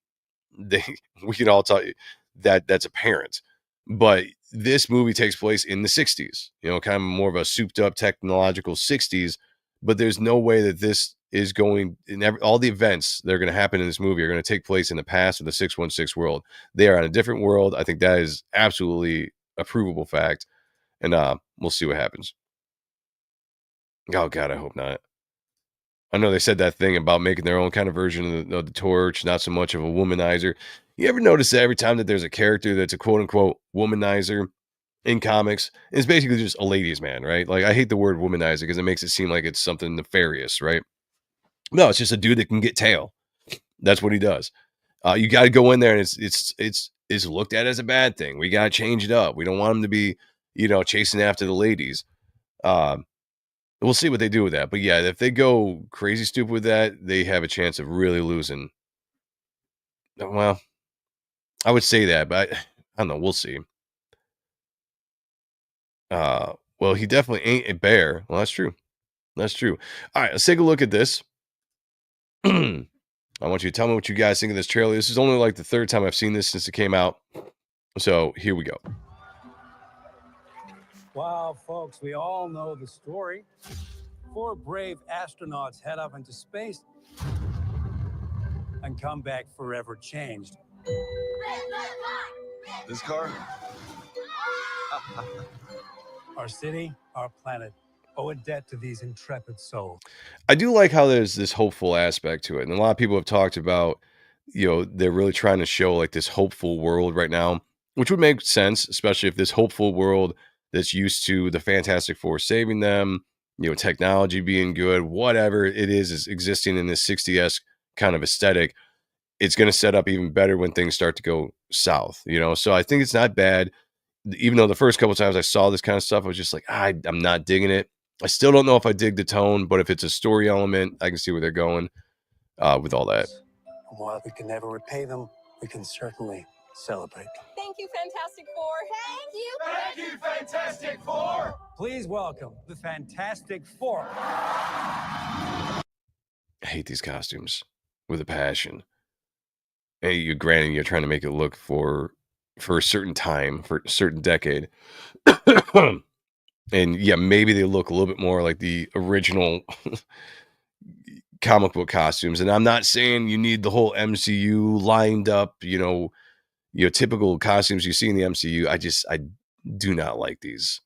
We can all tell you that's apparent. But this movie takes place in the 60s, kind of more of a souped-up technological 60s. But there's no way that this is going, all the events that are going to happen in this movie are going to take place in the past of the 616 world. They are on a different world. I think that is absolutely a provable fact. And we'll see what happens. Oh, God, I hope not. I know they said that thing about making their own kind of version of the Torch, not so much of a womanizer. You ever notice that every time that there's a character that's a quote-unquote womanizer in comics, it's basically just a ladies' man, right? Like, I hate the word womanizer because it makes it seem like it's something nefarious, right? No, it's just a dude that can get tail. That's what he does. You got to go in there, and it's looked at as a bad thing. We got to change it up. We don't want him to be, chasing after the ladies. We'll see what they do with that. But yeah, if they go crazy stupid with that, they have a chance of really losing. Well, I would say that, but I don't know. We'll see. Well, he definitely ain't a bear. Well, that's true. That's true. All right, let's take a look at this. I want you to tell me what you guys think of this trailer. This is only like the third time I've seen this since it came out. So here we go. Wow, folks, we all know the story. 4 brave astronauts head up into space and come back forever changed. This car? Our city, our planet, owe a debt to these intrepid souls. I do like how there's this hopeful aspect to it. And a lot of people have talked about, they're really trying to show like this hopeful world right now, which would make sense, especially if this hopeful world that's used to the Fantastic Four saving them, technology being good, whatever it is existing in this 60s kind of aesthetic. It's going to set up even better when things start to go south, So I think it's not bad. Even though the first couple times I saw this kind of stuff, I was just like, I'm not digging it. I still don't know if I dig the tone, but if it's a story element, I can see where they're going with all that. While we can never repay them, we can certainly celebrate. Thank you, Fantastic Four. Thank you. Thank you, Fantastic Four. Please welcome the Fantastic Four. I hate these costumes with a passion. Hey, granted, you're trying to make it look for a certain time, for a certain decade. And yeah, maybe they look a little bit more like the original comic book costumes. And I'm not saying you need the whole MCU lined up, your typical costumes you see in the MCU. I do not like these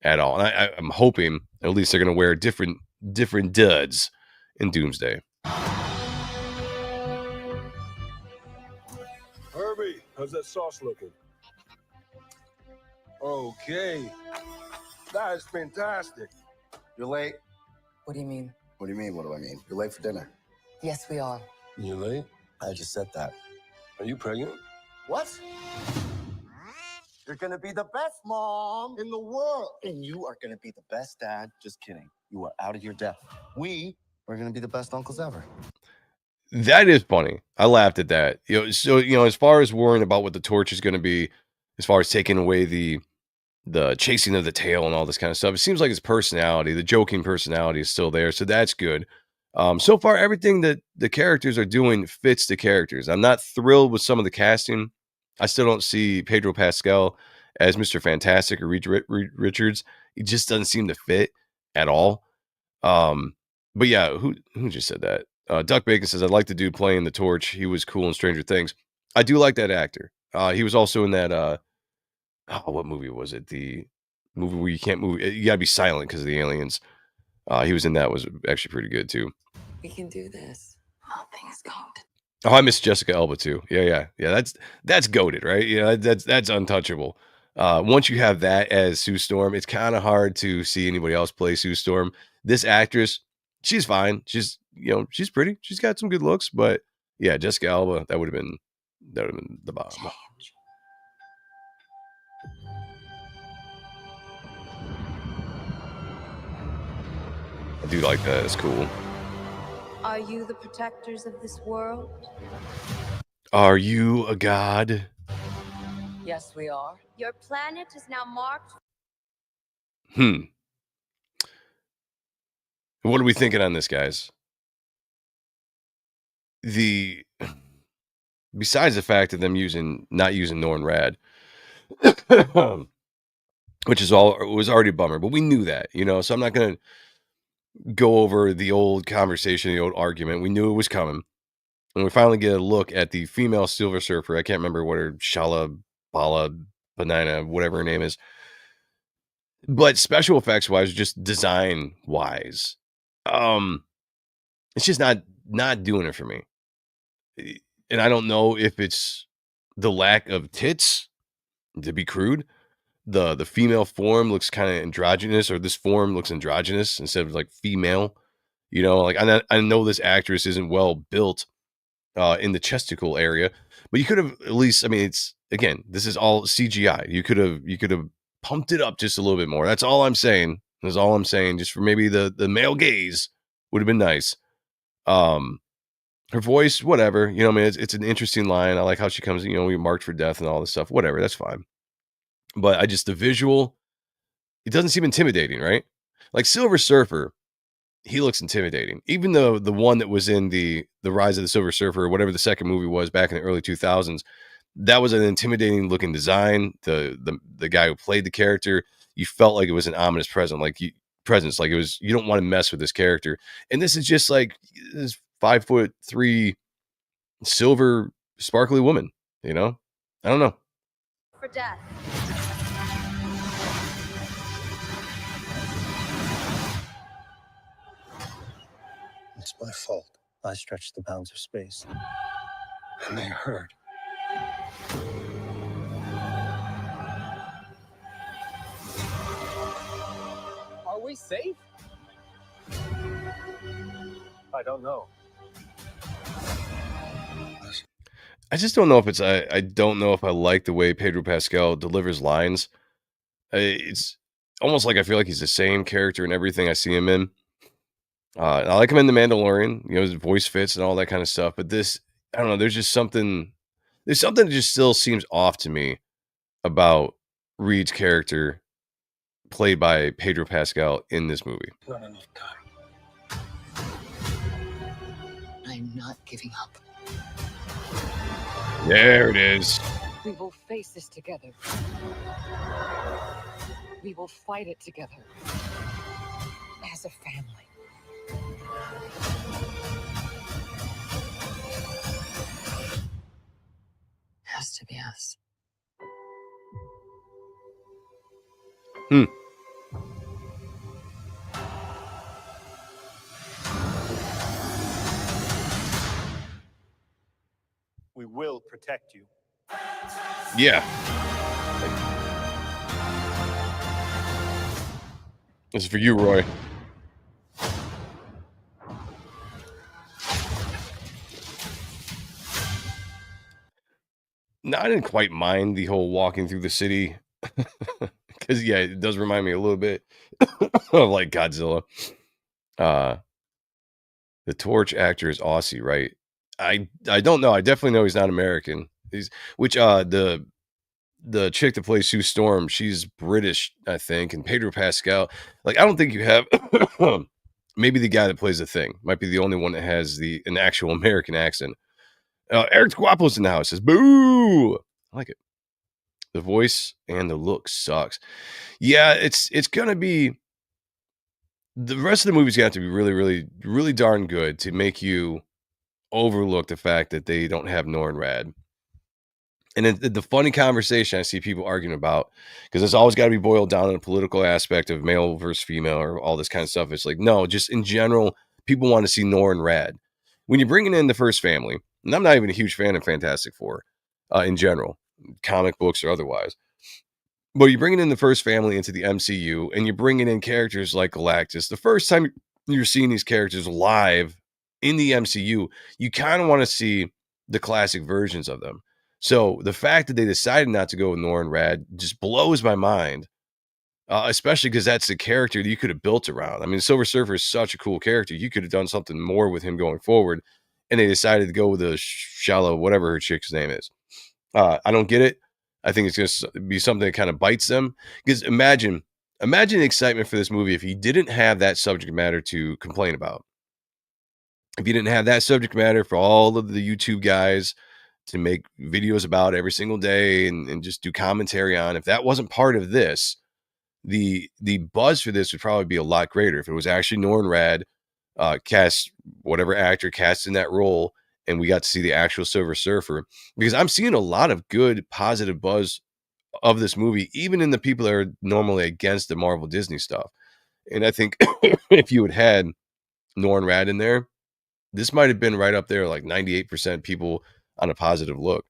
at all. And I'm hoping at least they're going to wear different duds in Doomsday. Herbie, how's that sauce looking? Okay. That is fantastic. You're late. What do you mean? What do you mean? What do I mean? You're late for dinner. Yes, we are. You late? I just said that. Are you pregnant? What? You're gonna be the best mom in the world. And you are gonna be the best dad. Just kidding. You are out of your depth. We are gonna be the best uncles ever. That is funny. I laughed at that. So as far as worrying about what the torch is going to be, as far as taking away the chasing of the tail and all this kind of stuff, it seems like his personality, the joking personality, is still there. So that's good. So far, everything that the characters are doing fits the characters. I'm not thrilled with some of the casting. I still don't see Pedro Pascal as Mr. Fantastic or Reed Richards. He just doesn't seem to fit at all. But yeah, who just said that? Duck Bacon says, I'd like the dude playing the torch. He was cool in Stranger Things. I do like that actor. He was also in that, what movie was it? The movie where you can't move. You gotta be silent because of the aliens. He was in that. Was actually pretty good too. We can do this. All things going to. Oh, I miss Jessica Alba too. Yeah. That's goated, right? Yeah, that's untouchable. Once you have that as Sue Storm, it's kind of hard to see anybody else play Sue Storm. This actress, she's fine. She's pretty. She's got some good looks, but yeah, Jessica Alba, that would have been the bomb. I do like that. It's cool. Are you the protectors of this world? Are you a god? Yes, we are. Your planet is now marked. What are we thinking on this, guys? Besides the fact of them not using Norrin Rad, which was already a bummer, but we knew that, so I'm not going to go over the old conversation, the old argument. We knew it was coming. And we finally get a look at the female Silver Surfer. I can't remember what her Bala, Banana, whatever her name is. But special effects wise, just design wise, it's just not doing it for me. And I don't know if it's the lack of tits, to be crude. The female form looks kind of androgynous, or this form looks androgynous instead of like female. Like I know this actress isn't well built in the chesticle area, but you could have at least. I mean, this is all CGI. You could have pumped it up just a little bit more. That's all I'm saying. That's all I'm saying. Just for maybe the male gaze would have been nice. Her voice, whatever. I mean, it's an interesting line. I like how she comes. We marked for death and all this stuff. Whatever, that's fine. But the visual, it doesn't seem intimidating, right? Like Silver Surfer, he looks intimidating. Even though the one that was in the Rise of the Silver Surfer, or whatever the second movie was back in the early 2000s, that was an intimidating looking design. The guy who played the character, you felt like it was an ominous presence. Like it was, you don't want to mess with this character. And this is just like this 5'3" silver sparkly woman. I don't know. For death. My fault. I stretched the bounds of space. And they hurt. Are we safe? I don't know. I just don't know if it's I don't know if I like the way Pedro Pascal delivers lines. It's almost like I feel like he's the same character in everything I see him in. I like him in The Mandalorian, you know, his voice fits and all that kind of stuff. But this, I don't know, there's something that just still seems off to me about Reed's character played by Pedro Pascal in this movie. Not enough time. I'm not giving up. There it is. We will face this together. We will fight it together. As a family. Has to be us. We will protect you. Yeah. This is for you, Roy. No, I didn't quite mind the whole walking through the city. Because, yeah, it does remind me a little bit of, like, Godzilla. The Torch actor is Aussie, right? I don't know. I definitely know he's not American. The chick that plays Sue Storm, she's British, I think. And Pedro Pascal, like, I don't think you have... maybe the guy that plays the Thing might be the only one that has an actual American accent. Eric Guapo's in the house. Says, boo! I like it. The voice and the look sucks. Yeah, it's gonna be... The rest of the movie's got to be really, really, really darn good to make you overlook the fact that they don't have Norrin Rad. And then the funny conversation I see people arguing about, because it's always got to be boiled down in a political aspect of male versus female or all this kind of stuff. It's like, no, just in general, people want to see Norrin Rad. When you're bringing in the first family, and I'm not even a huge fan of Fantastic Four in general, comic books or otherwise, but you're bringing in the first family into the MCU and you're bringing in characters like Galactus. The first time you're seeing these characters live in the MCU, you kind of want to see the classic versions of them. So the fact that they decided not to go with Norrin Rad just blows my mind, especially because that's the character that you could have built around. I mean, Silver Surfer is such a cool character. You could have done something more with him going forward, and they decided to go with the shallow, whatever her chick's name is. I don't get it. I think it's going to be something that kind of bites them. Because imagine the excitement for this movie if you didn't have that subject matter to complain about. If you didn't have that subject matter for all of the YouTube guys to make videos about every single day and just do commentary on, if that wasn't part of this, the buzz for this would probably be a lot greater if it was actually Norrin Rad, cast whatever actor cast in that role, and we got to see the actual Silver Surfer. Because I'm seeing a lot of good, positive buzz of this movie, even in the people that are normally against the Marvel Disney stuff. And I think if you had Norrin Rad in there, this might have been right up there, like 98% people on a positive look.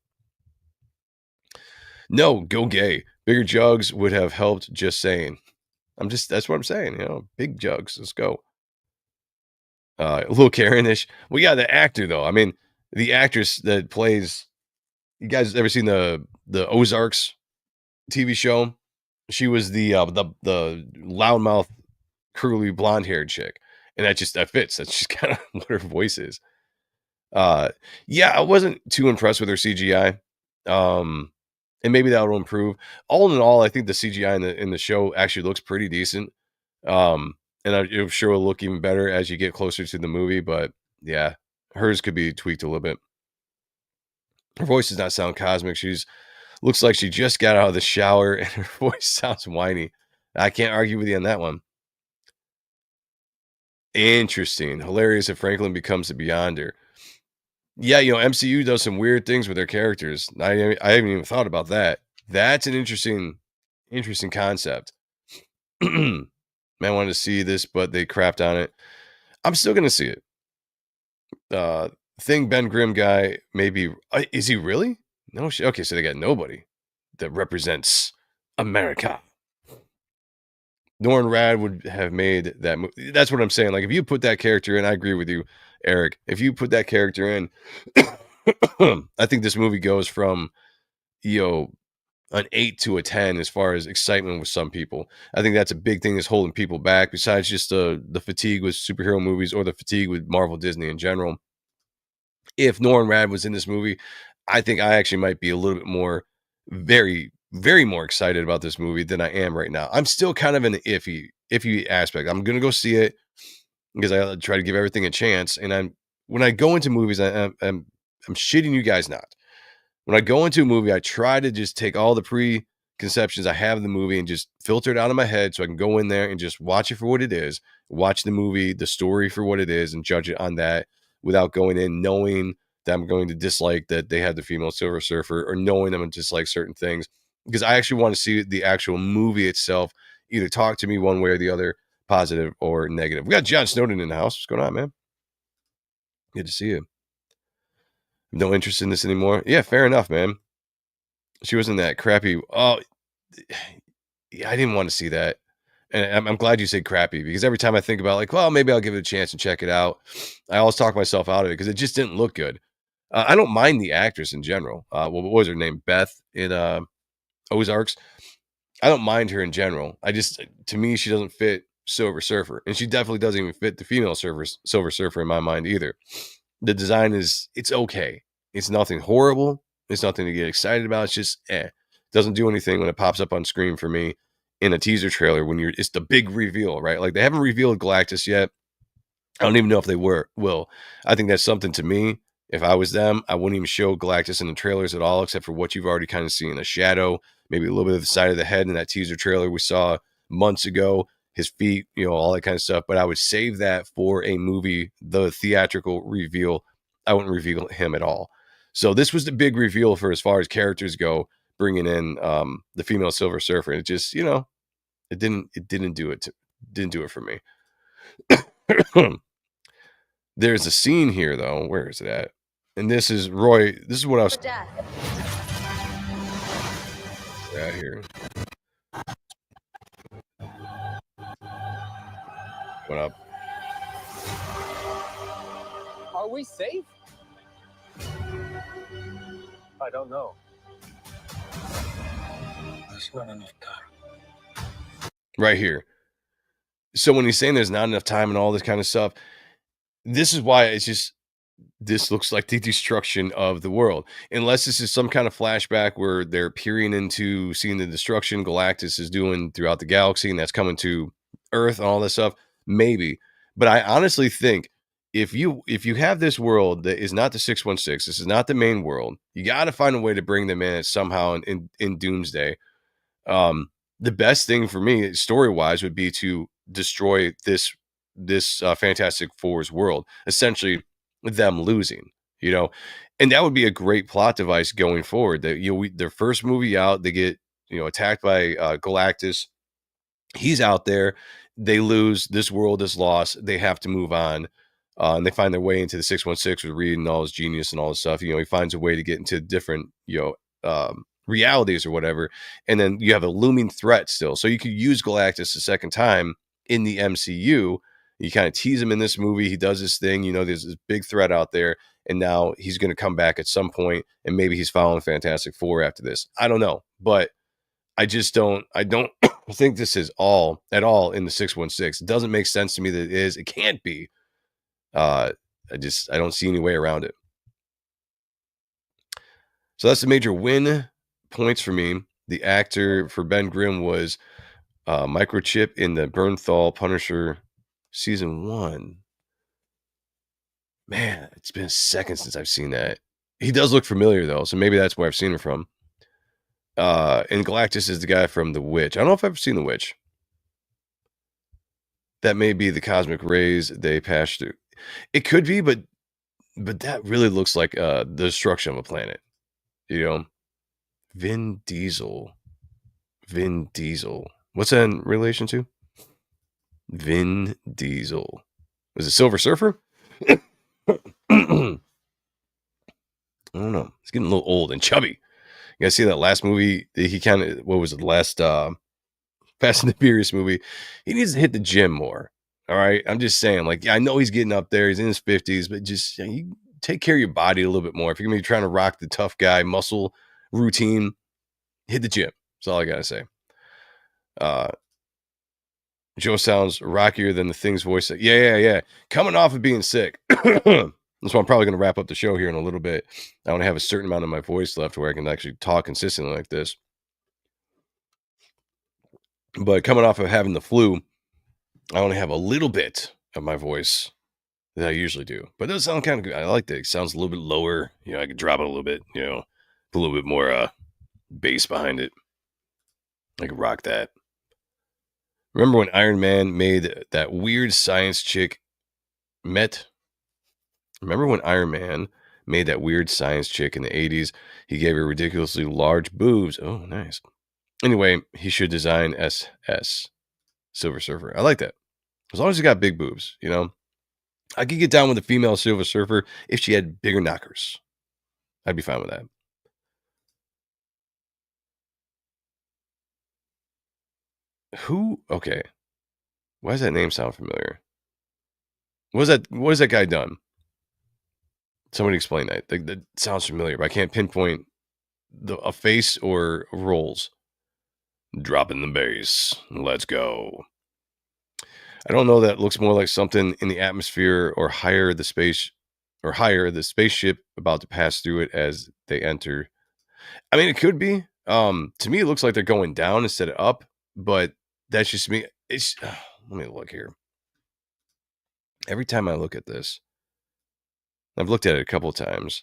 No, go gay. Bigger jugs would have helped, just saying. That's what I'm saying, you know, big jugs. Let's go. A little Karen-ish. Well, yeah, the actor, though. I mean, the actress that plays... You guys ever seen the Ozarks TV show? She was the loudmouth, curly, blonde-haired chick. And that fits. That's just kind of what her voice is. Yeah, I wasn't too impressed with her CGI. And maybe that will improve. All in all, I think the CGI in the show actually looks pretty decent. And I'm sure will look even better as you get closer to the movie. But yeah, hers could be tweaked a little bit. Her voice does not sound cosmic. Looks like she just got out of the shower and her voice sounds whiny. I can't argue with you on that one. Interesting. Hilarious if Franklin becomes the Beyonder. Yeah, you know, MCU does some weird things with their characters. I haven't even thought about that. That's an interesting concept. Man wanted to see this, but they crapped on it. I'm still going to see it. thing Ben Grimm guy, maybe is he really? No shit. Okay, so they got nobody that represents America. Norrin Rad would have made that movie. That's what I'm saying. Like, if you put that character in, I agree with you, Eric. If you put that character in, I think this movie goes from, you know, an 8 to a 10 as far as excitement with some people. I think that's a big thing that's holding people back, besides just the fatigue with superhero movies or the fatigue with Marvel Disney in general. If Norrin Rad was in this movie, I think I actually might be a little bit more, very, very more excited about this movie than I am right now. I'm still kind of in the iffy aspect. I'm gonna go see it because I try to give everything a chance. And when I go into movies, I'm shitting you guys not. When I go into a movie, I try to just take all the preconceptions I have of the movie and just filter it out of my head so I can go in there and just watch it for what it is, watch the movie, the story for what it is, and judge it on that without going in knowing that I'm going to dislike that they had the female Silver Surfer, or knowing I'm going to dislike certain things, because I actually want to see the actual movie itself either talk to me one way or the other, positive or negative. We got John Snowden in the house. What's going on, man? Good to see you. No interest in this anymore. Yeah, fair enough, man. She wasn't that crappy. Oh, yeah, I didn't want to see that. And I'm glad you said crappy, because every time I think about, like, well, maybe I'll give it a chance and check it out, I always talk myself out of it because it just didn't look good. I don't mind the actress in general. What was her name? Beth in Ozarks. I don't mind her in general. To me, she doesn't fit Silver Surfer, and she definitely doesn't even fit the female Silver Surfer in my mind either. The design it's okay. It's nothing horrible. It's nothing to get excited about. It's just doesn't do anything when it pops up on screen for me in a teaser trailer when it's the big reveal, right? Like, they haven't revealed Galactus yet. I don't even know if they will. I think that's something, to me, if I was them, I wouldn't even show Galactus in the trailers at all, except for what you've already kind of seen. A shadow, maybe a little bit of the side of the head in that teaser trailer we saw months ago, his feet, all that kind of stuff. But I would save that for a movie, the theatrical reveal. I wouldn't reveal him at all. So this was the big reveal for as far as characters go, bringing in the female Silver Surfer. And it just, it didn't do it for me. There's a scene here, though. Where is it at? And this is Roy. This is what I was. Right here. What up? Are we safe? I don't know. There's not enough time. Right here. So when he's saying there's not enough time and all this kind of stuff, this is why this looks like the destruction of the world. Unless this is some kind of flashback where they're peering into seeing the destruction Galactus is doing throughout the galaxy, and that's coming to Earth and all this stuff, maybe. But I honestly think if you have this world that is not the 616, this is not the main world, you got to find a way to bring them in somehow in Doomsday. The best thing for me, story-wise, would be to destroy this Fantastic Four's world, essentially them losing, and that would be a great plot device going forward. That their first movie out, they get attacked by Galactus. He's out there, they lose, this world is lost, they have to move on, and they find their way into the 616 with Reed and all his genius and all this stuff. He finds a way to get into different realities or whatever, and then you have a looming threat still, so you could use Galactus a second time in the MCU. You kind of tease him in this movie, he does this thing, there's this big threat out there, and now he's going to come back at some point, and maybe he's following Fantastic Four after this. I don't know, but I don't think this is at all in the 616. It doesn't make sense to me that it is. It can't be. I don't see any way around it. So that's the major win points for me. The actor for Ben Grimm was Microchip in the Bernthal Punisher season 1. Man, it's been a second since I've seen that. He does look familiar though, so maybe that's where I've seen him from. And Galactus is the guy from The Witch. I don't know if I've ever seen The Witch. That may be the cosmic rays they pass through. It could be, but that really looks like the destruction of a planet. Vin Diesel. What's that in relation to? Vin Diesel. Was it Silver Surfer? I don't know. He's getting a little old and chubby. You guys see that last movie? He kind of, what was it? Last Fast and the Furious movie. He needs to hit the gym more. All right. I'm just saying, like, I know he's getting up there. He's in his 50s, but just you take care of your body a little bit more. If you're going to be trying to rock the tough guy muscle routine, hit the gym. That's all I got to say. Joe sounds rockier than the Thing's voice. Yeah. Coming off of being sick. That's why I'm probably going to wrap up the show here in a little bit. I want to have a certain amount of my voice left where I can actually talk consistently like this. But coming off of having the flu, I only have a little bit of my voice that I usually do. But it does sound kind of good. I like that. It sounds a little bit lower. You know, I could drop it a little bit, you know, put a little bit more bass behind it. I could rock that. Remember when Iron Man made that weird science chick Remember when Iron Man made that weird science chick in the 80s? He gave her ridiculously large boobs. Oh, nice. Anyway, he should design SS Silver Surfer. I like that. As long as he got big boobs, you know. I could get down with a female Silver Surfer if she had bigger knockers. I'd be fine with that. Who? Okay. Why does that name sound familiar? What has that guy done? Somebody explain that. That sounds familiar, but I can't pinpoint a face or roles. Dropping the bass. Let's go. I don't know. That looks more like something in the atmosphere or higher the spaceship about to pass through it as they enter. I mean, it could be. To me, it looks like they're going down instead of up, but that's just me. Let me look here. Every time I look at this, I've looked at it a couple of times.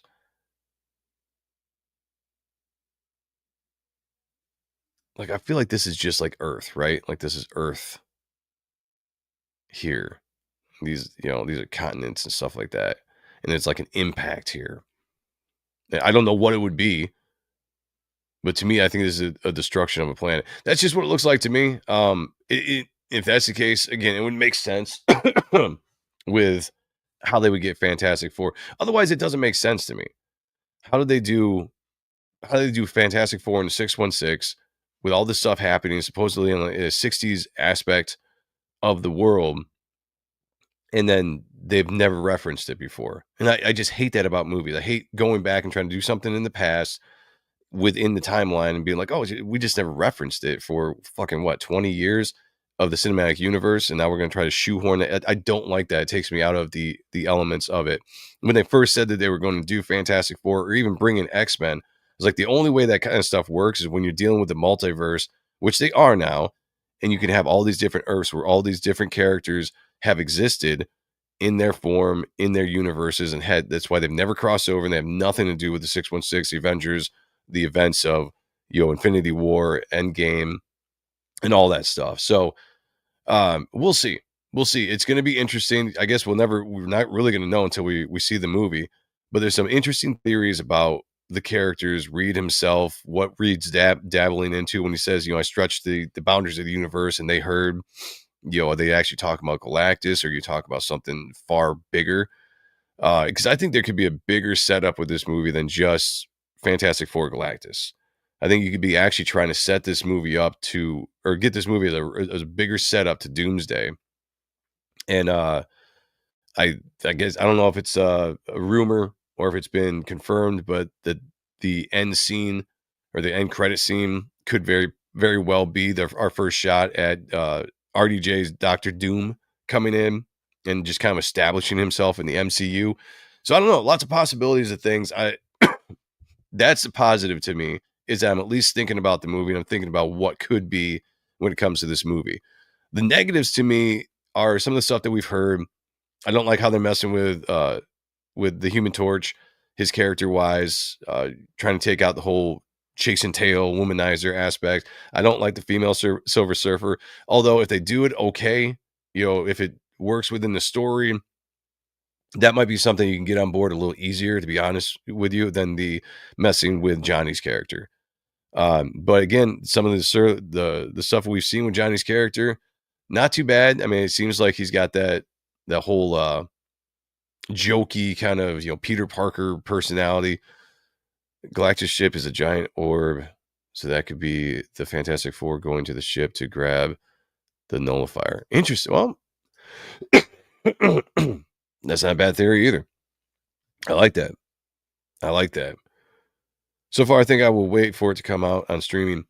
Like, I feel like this is just like Earth, right? Like, this is Earth here. These are continents and stuff like that. And it's like an impact here. I don't know what it would be, but to me, I think this is a destruction of a planet. That's just what it looks like to me. If that's the case, again, it would make sense with how they would get Fantastic Four. Otherwise, it doesn't make sense to me. How did they do Fantastic Four in the 616 with all this stuff happening supposedly in a 60s aspect of the world, and then they've never referenced it before? And I just hate that about movies. I hate going back and trying to do something in the past within the timeline and being like, oh, we just never referenced it for fucking 20 years of the cinematic universe, and now we're going to try to shoehorn it. I don't like that. It takes me out of the elements of it. When they first said that they were going to do Fantastic Four or even bring in X-Men, it's like the only way that kind of stuff works is when you're dealing with the multiverse, which they are now, and you can have all these different Earths where all these different characters have existed in their form, in their universes, and that's why they've never crossed over, and they have nothing to do with the 616, the Avengers, the events of, Infinity War, Endgame, and all that stuff. So we'll see. It's going to be interesting. I guess we're not really going to know until we see the movie, but there's some interesting theories about the characters, Reed himself, what Reed's dabbling into when he says, I stretched the boundaries of the universe, and they heard, are they actually talking about Galactus, or you talk about something far bigger? Because I think there could be a bigger setup with this movie than just Fantastic Four Galactus. I think you could be actually trying to set this movie up or get this movie as a bigger setup to Doomsday. And I guess, I don't know if it's a rumor or if it's been confirmed, but the end scene or the end credit scene could very, very well be our first shot at RDJ's Dr. Doom coming in and just kind of establishing himself in the MCU. So I don't know, lots of possibilities of things. That's a positive to me, is that I'm at least thinking about the movie, and I'm thinking about what could be when it comes to this movie. The negatives to me are some of the stuff that we've heard. I don't like how they're messing with the Human Torch, his character-wise, trying to take out the whole chase and tail womanizer aspect. I don't like the female Silver Surfer, although if they do it okay, if it works within the story, that might be something you can get on board a little easier, to be honest with you, than the messing with Johnny's character. But again, some of the stuff we've seen with Johnny's character, not too bad. I mean, it seems like he's got that whole jokey kind of, Peter Parker personality. Galactus ship is a giant orb, so that could be the Fantastic Four going to the ship to grab the nullifier. Interesting. Well, that's not a bad theory either. I like that. I like that. So far, I think I will wait for it to come out on streaming.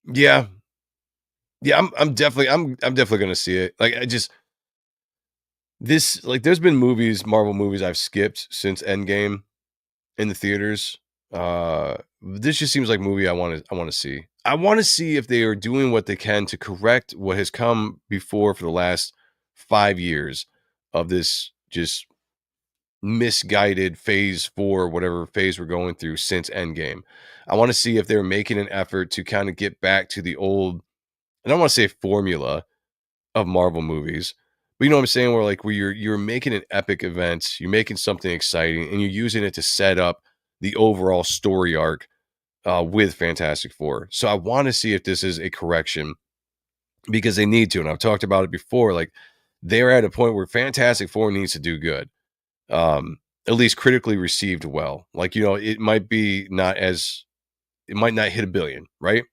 Yeah. Yeah, I'm definitely gonna see it. Like, there's been Marvel movies I've skipped since Endgame in the theaters. This just seems like a movie I want to see. I want to see if they are doing what they can to correct what has come before for the last 5 years of this just misguided phase 4, whatever phase we're going through since Endgame. I want to see if they're making an effort to kind of get back to the old, I don't want to say formula of Marvel movies, but you know what I'm saying? Where you're making an epic event, you're making something exciting, and you're using it to set up the overall story arc with Fantastic Four. So I want to see if this is a correction, because they need to. And I've talked about it before. Like, they're at a point where Fantastic Four needs to do good. At least critically received well. Like, it might not hit $1 billion, right?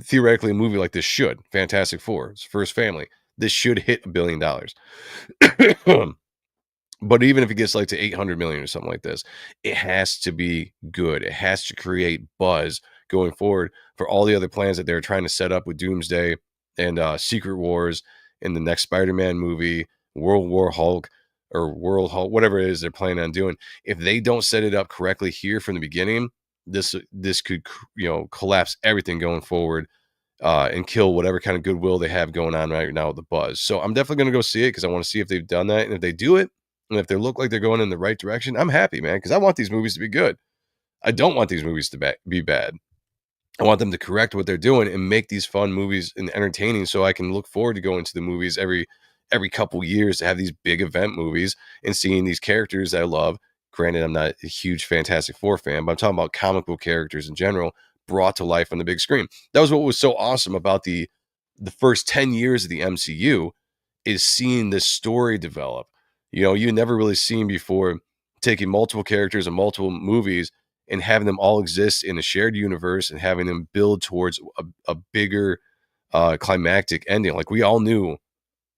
Theoretically, a movie like this should. Fantastic Four, it's first family. This should hit $1 billion. But even if it gets like to 800 million or something like this, it has to be good. It has to create buzz going forward for all the other plans that they're trying to set up with Doomsday and Secret Wars and the next Spider-Man movie, World Hulk, whatever it is they're planning on doing. If they don't set it up correctly here from the beginning, this could collapse everything going forward and kill whatever kind of goodwill they have going on right now with the buzz. So I'm definitely going to go see it, because I want to see if they've done that. And if they do it, and if they look like they're going in the right direction, I'm happy, man, because I want these movies to be good. I don't want these movies to be bad. I want them to correct what they're doing and make these fun movies and entertaining, so I can look forward to going to the movies every couple years to have these big event movies and seeing these characters that I love. Granted, I'm not a huge Fantastic Four fan, but I'm talking about comic book characters in general brought to life on the big screen. That was what was so awesome about the first 10 years of the MCU, is seeing this story develop. You never really seen before, taking multiple characters and multiple movies and having them all exist in a shared universe and having them build towards a bigger climactic ending. Like, we all knew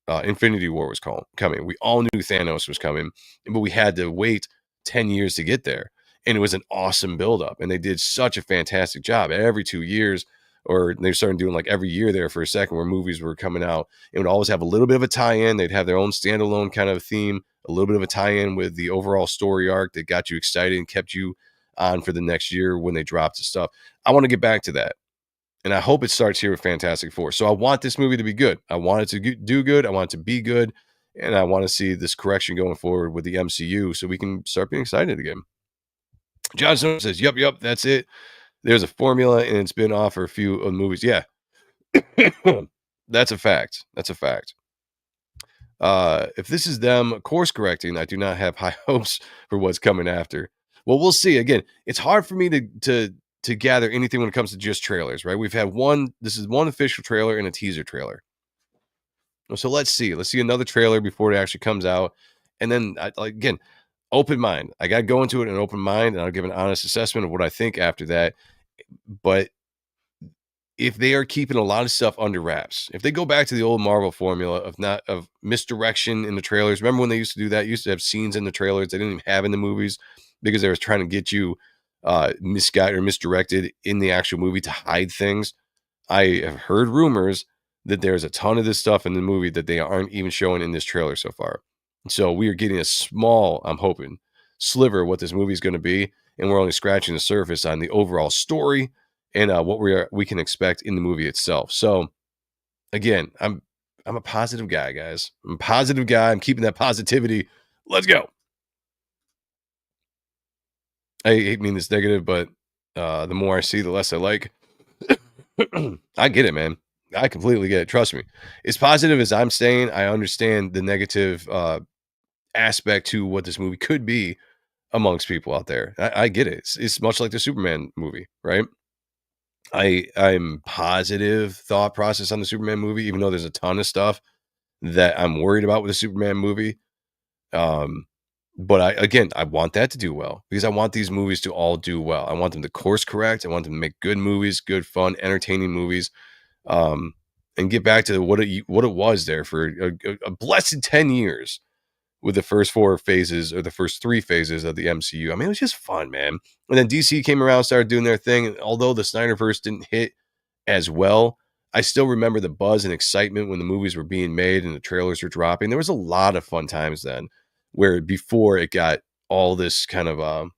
Infinity War was coming. We all knew Thanos was coming, but we had to wait 10 years to get there. And it was an awesome buildup. And they did such a fantastic job. Every 2 years, or they started doing like every year there for a second, where movies were coming out, it would always have a little bit of a tie-in. They'd have their own standalone kind of theme, a little bit of a tie-in with the overall story arc that got you excited and kept you on for the next year when they dropped the stuff. I want to get back to that. And I hope it starts here with Fantastic Four. So I want this movie to be good. I want it to do good. I want it to be good. And I want to see this correction going forward with the MCU, so we can start being excited again. John Snow says, yup, that's it. There's a formula, and it's been off for a few of the movies. Yeah. That's a fact. If this is them course correcting, I do not have high hopes for what's coming after. Well, we'll see. Again, it's hard for me to gather anything when it comes to just trailers, right? We've had this is one official trailer and a teaser trailer. So let's see another trailer before it actually comes out. And then again, open mind. I got to go into it in an open mind, and I'll give an honest assessment of what I think after that. But if they are keeping a lot of stuff under wraps, if they go back to the old Marvel formula of misdirection in the trailers, remember when they used to do that? Used to have scenes in the trailers they didn't even have in the movies, because they were trying to get you misguided or misdirected in the actual movie to hide things. I have heard rumors that there's a ton of this stuff in the movie that they aren't even showing in this trailer so far. So we are getting a small, I'm hoping, sliver of what this movie is going to be, and we're only scratching the surface on the overall story and what we can expect in the movie itself. So again, I'm a positive guy, guys. I'm a positive guy. I'm keeping that positivity. Let's go. I hate being this negative, but the more I see, the less I like. I get it, man. I completely get it. Trust me. As positive as I'm staying, I understand the negative aspect to what this movie could be amongst people out there. I get it. It's much like the Superman movie, right? I'm positive thought process on the Superman movie, even though there's a ton of stuff that I'm worried about with the Superman movie. But I want that to do well because I want these movies to all do well. I want them to course correct. I want them to make good movies, good, fun, entertaining movies, and get back to what it was there for a blessed 10 years with the first 4 phases or the first 3 phases of the MCU. I mean, it was just fun, man. And then DC came around, started doing their thing. And although the Snyderverse didn't hit as well, I still remember the buzz and excitement when the movies were being made and the trailers were dropping. There was a lot of fun times then, where before it got all this kind of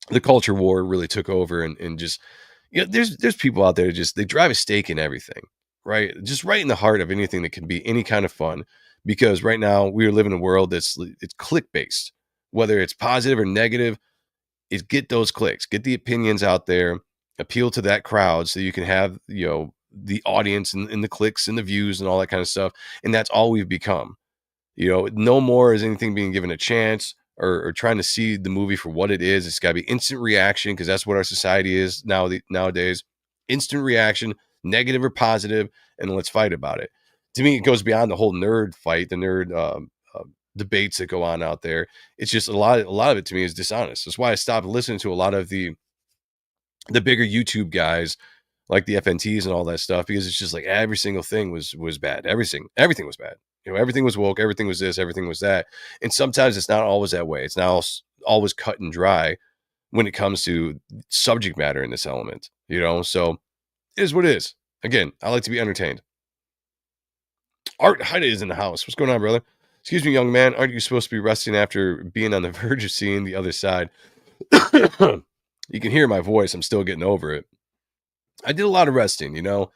the culture war really took over and just, you know, there's people out there just they drive a stake in everything, right? Just right in the heart of anything that can be any kind of fun. Because right now we are living in a world it's click based, whether it's positive or negative. Is get those clicks, get the opinions out there, appeal to that crowd so you can have, you know, the audience and the clicks and the views and all that kind of stuff. And that's all we've become. You know, no more is anything being given a chance or trying to see the movie for what it is. It's got to be instant reaction because that's what our society is nowadays. Instant reaction, negative or positive, and let's fight about it. To me, it goes beyond the whole nerd fight, the nerd debates that go on out there. It's just a lot of it to me is dishonest. That's why I stopped listening to a lot of the bigger YouTube guys like the FNTs and all that stuff, because it's just like every single thing was bad. Everything was bad. You know, everything was woke, everything was this, everything was that. And sometimes it's not always that way. It's not always cut and dry when it comes to subject matter in this element, you know? So it is what it is. Again, I like to be entertained. Art Haida is in the house. What's going on, brother? Excuse me, young man. Aren't you supposed to be resting after being on the verge of seeing the other side? You can hear my voice. I'm still getting over it. I did a lot of resting, you know.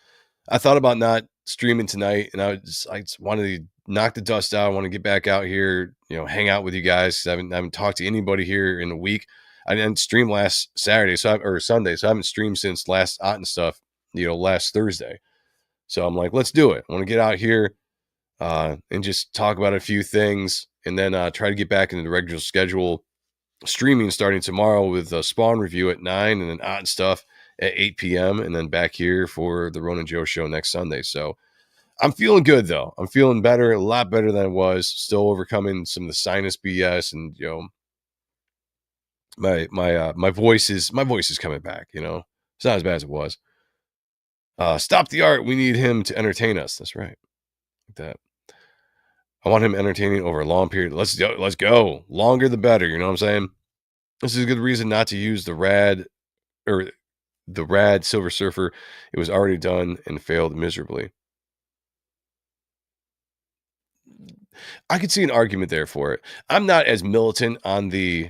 I thought about not streaming tonight, and I just wanted to knock the dust out. I want to get back out here, you know, hang out with you guys. I haven't talked to anybody here in a week. I didn't stream last Saturday, or Sunday, so I haven't streamed since last Otten stuff, you know, last Thursday. So I'm like, let's do it. I want to get out here and just talk about a few things, and then try to get back into the regular schedule streaming starting tomorrow with a Spawn review at 9 and then Otten stuff at 8 p.m. and then back here for the Ronin Joe show next Sunday. So I'm feeling good though. I'm feeling better, a lot better than I was. Still overcoming some of the sinus BS, and you know, my voice is coming back. You know, it's not as bad as it was. Stop the art. We need him to entertain us. That's right. Like that. I want him entertaining over a long period. Let's go. Longer the better. You know what I'm saying? This is a good reason not to use the rad Silver Surfer. It was already done and failed miserably. I could see an argument there for it. I'm not as militant on the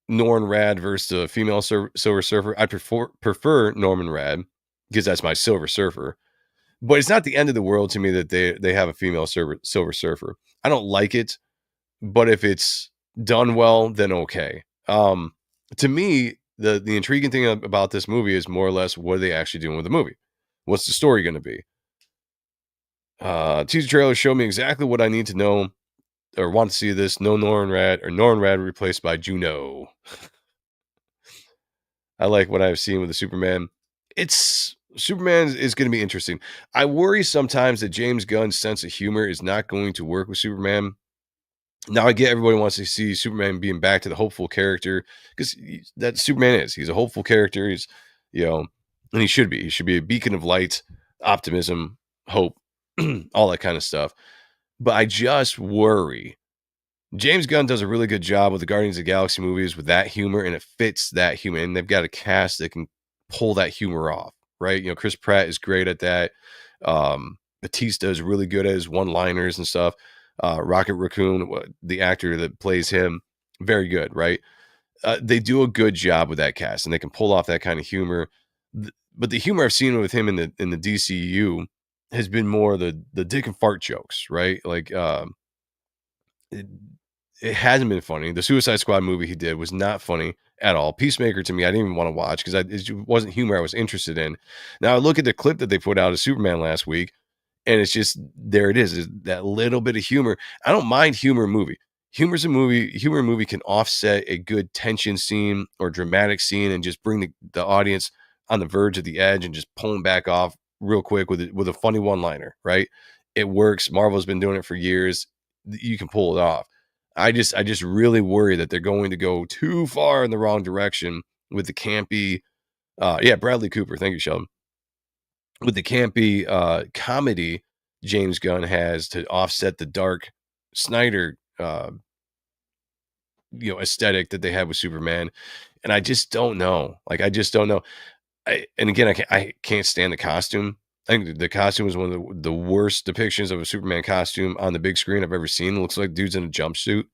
Norn Rad versus the female Silver Surfer. I prefer Norman Rad because that's my Silver Surfer. But it's not the end of the world to me that they have a female Silver Surfer. I don't like it, but if it's done well, then okay. To me, the intriguing thing about this movie is more or less what are they actually doing with the movie? What's the story going to be? Teaser trailer showed me exactly what I need to know or want to see this. No Norn Rad replaced by Juno. I like what I've seen with the Superman. Superman is going to be interesting. I worry sometimes that James Gunn's sense of humor is not going to work with Superman. Now I get everybody wants to see Superman being back to the hopeful character because that Superman is. He's a hopeful character. He's, you know, and he should be. He should be a beacon of light, optimism, hope, all that kind of stuff. But I just worry. James Gunn does a really good job with the Guardians of the Galaxy movies with that humor, and it fits that humor. And they've got a cast that can pull that humor off, right? You know, Chris Pratt is great at that. Batista is really good at his one-liners and stuff. Rocket Raccoon, the actor that plays him, very good, right? They do a good job with that cast, and they can pull off that kind of humor. But the humor I've seen with him in the DCU has been more the dick and fart jokes, right? Like it hasn't been funny. The Suicide Squad movie he did was not funny at all. Peacemaker to me, I didn't even want to watch because it wasn't humor I was interested in. Now I look at the clip that they put out of Superman last week, and it's just there it is that little bit of humor. I don't mind humor in movie. Humor in a movie can offset a good tension scene or dramatic scene and just bring the audience on the verge of the edge and just pull them back off real quick with a funny one-liner, right? It works. Marvel's been doing it for years. You can pull it off. I just really worry that they're going to go too far in the wrong direction with the campy. Bradley Cooper. Thank you, Sheldon. With the campy comedy James Gunn has to offset the dark Snyder aesthetic that they have with Superman. And I just don't know. Like, I just don't know. I can't stand the costume. I think the costume is one of the worst depictions of a Superman costume on the big screen I've ever seen. It looks like dude's in a jumpsuit,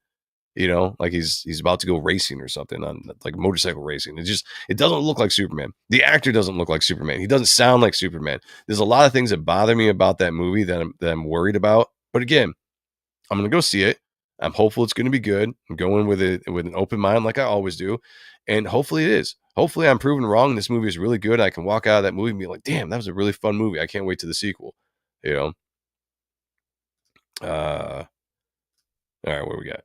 like he's about to go racing or something, on like motorcycle racing. It doesn't look like Superman. The actor doesn't look like Superman. He doesn't sound like Superman. There's a lot of things that bother me about that movie that I'm worried about. But again, I'm gonna go see it. I'm hopeful it's gonna be good. I'm going with an open mind, like I always do, and hopefully it is. Hopefully I'm proven wrong. This movie is really good. I can walk out of that movie and be like, damn, that was a really fun movie. I can't wait to the sequel. All right, what do we got?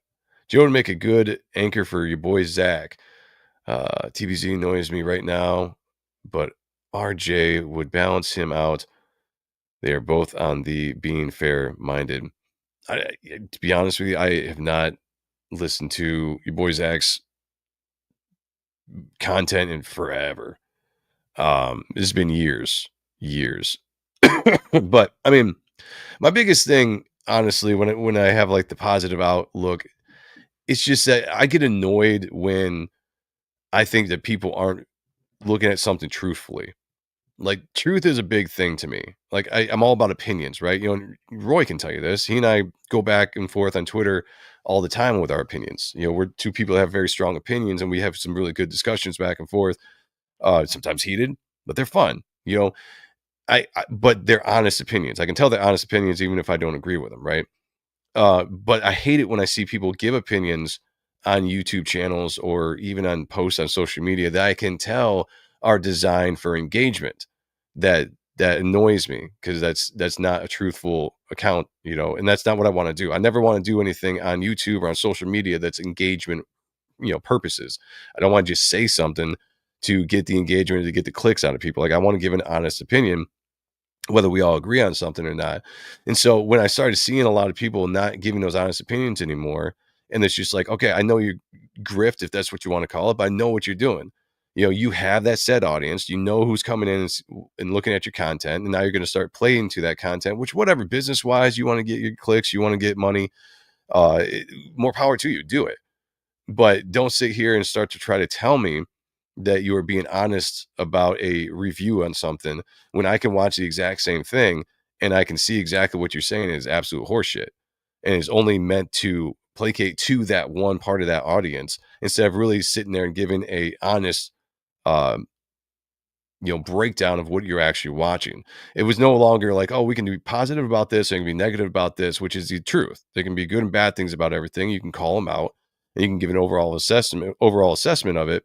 Joe would make a good anchor for your boy Zach. TBZ annoys me right now, but RJ would balance him out. They are both on the being fair-minded. To be honest with you, I have not listened to your boy Zach's content in forever. It's been years. But I mean, my biggest thing, honestly, when I have like the positive outlook, it's just that I get annoyed when I think that people aren't looking at something truthfully. Like, truth is a big thing to me. Like, I'm all about opinions, right? Roy can tell you this. He and I go back and forth on Twitter all the time with our opinions. We're two people that have very strong opinions, and we have some really good discussions back and forth. Sometimes heated, but they're fun. But they're honest opinions. I can tell they're honest opinions even if I don't agree with them, right? But I hate it when I see people give opinions on YouTube channels or even on posts on social media that I can tell are designed for engagement. That annoys me, because that's not a truthful account, and that's not what I want to do. I never want to do anything on YouTube or on social media that's engagement, purposes. I don't want to just say something to get the engagement, to get the clicks out of people. Like, I want to give an honest opinion, whether we all agree on something or not. And so when I started seeing a lot of people not giving those honest opinions anymore, and it's just like, okay, I know you grift, if that's what you want to call it, but I know what you're doing. You have that set audience, who's coming in and looking at your content, and now you're going to start playing to that content, which, whatever, business wise, you want to get your clicks, you want to get money, more power to you, do it. But don't sit here and start to try to tell me that you are being honest about a review on something when I can watch the exact same thing and I can see exactly what you're saying is absolute horseshit and is only meant to placate to that one part of that audience, instead of really sitting there and giving a honest breakdown of what you're actually watching. It was no longer like, oh, we can be positive about this and be negative about this, which is the truth. There can be good and bad things about everything. You can call them out and you can give an overall assessment of it.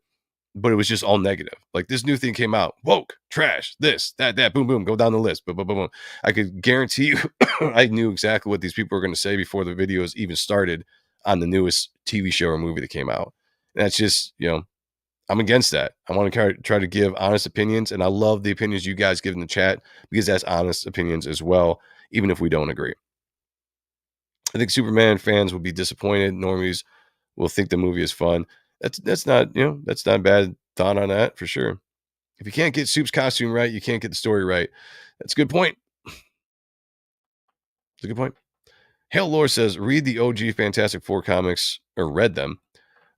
But it was just all negative. Like, this new thing came out, woke, trash, this, that, boom, boom, go down the list, boom, boom, boom, boom. I could guarantee you, I knew exactly what these people were going to say before the videos even started on the newest TV show or movie that came out. And that's just, I'm against that. I want to try to give honest opinions, and I love the opinions you guys give in the chat, because that's honest opinions as well, even if we don't agree. I think Superman fans will be disappointed. Normies will think the movie is fun. That's not a bad thought on that, for sure. If you can't get Soup's costume right, you can't get the story right. That's a good point. It's a good point. Hail Lore says, read the OG Fantastic Four comics, or read them.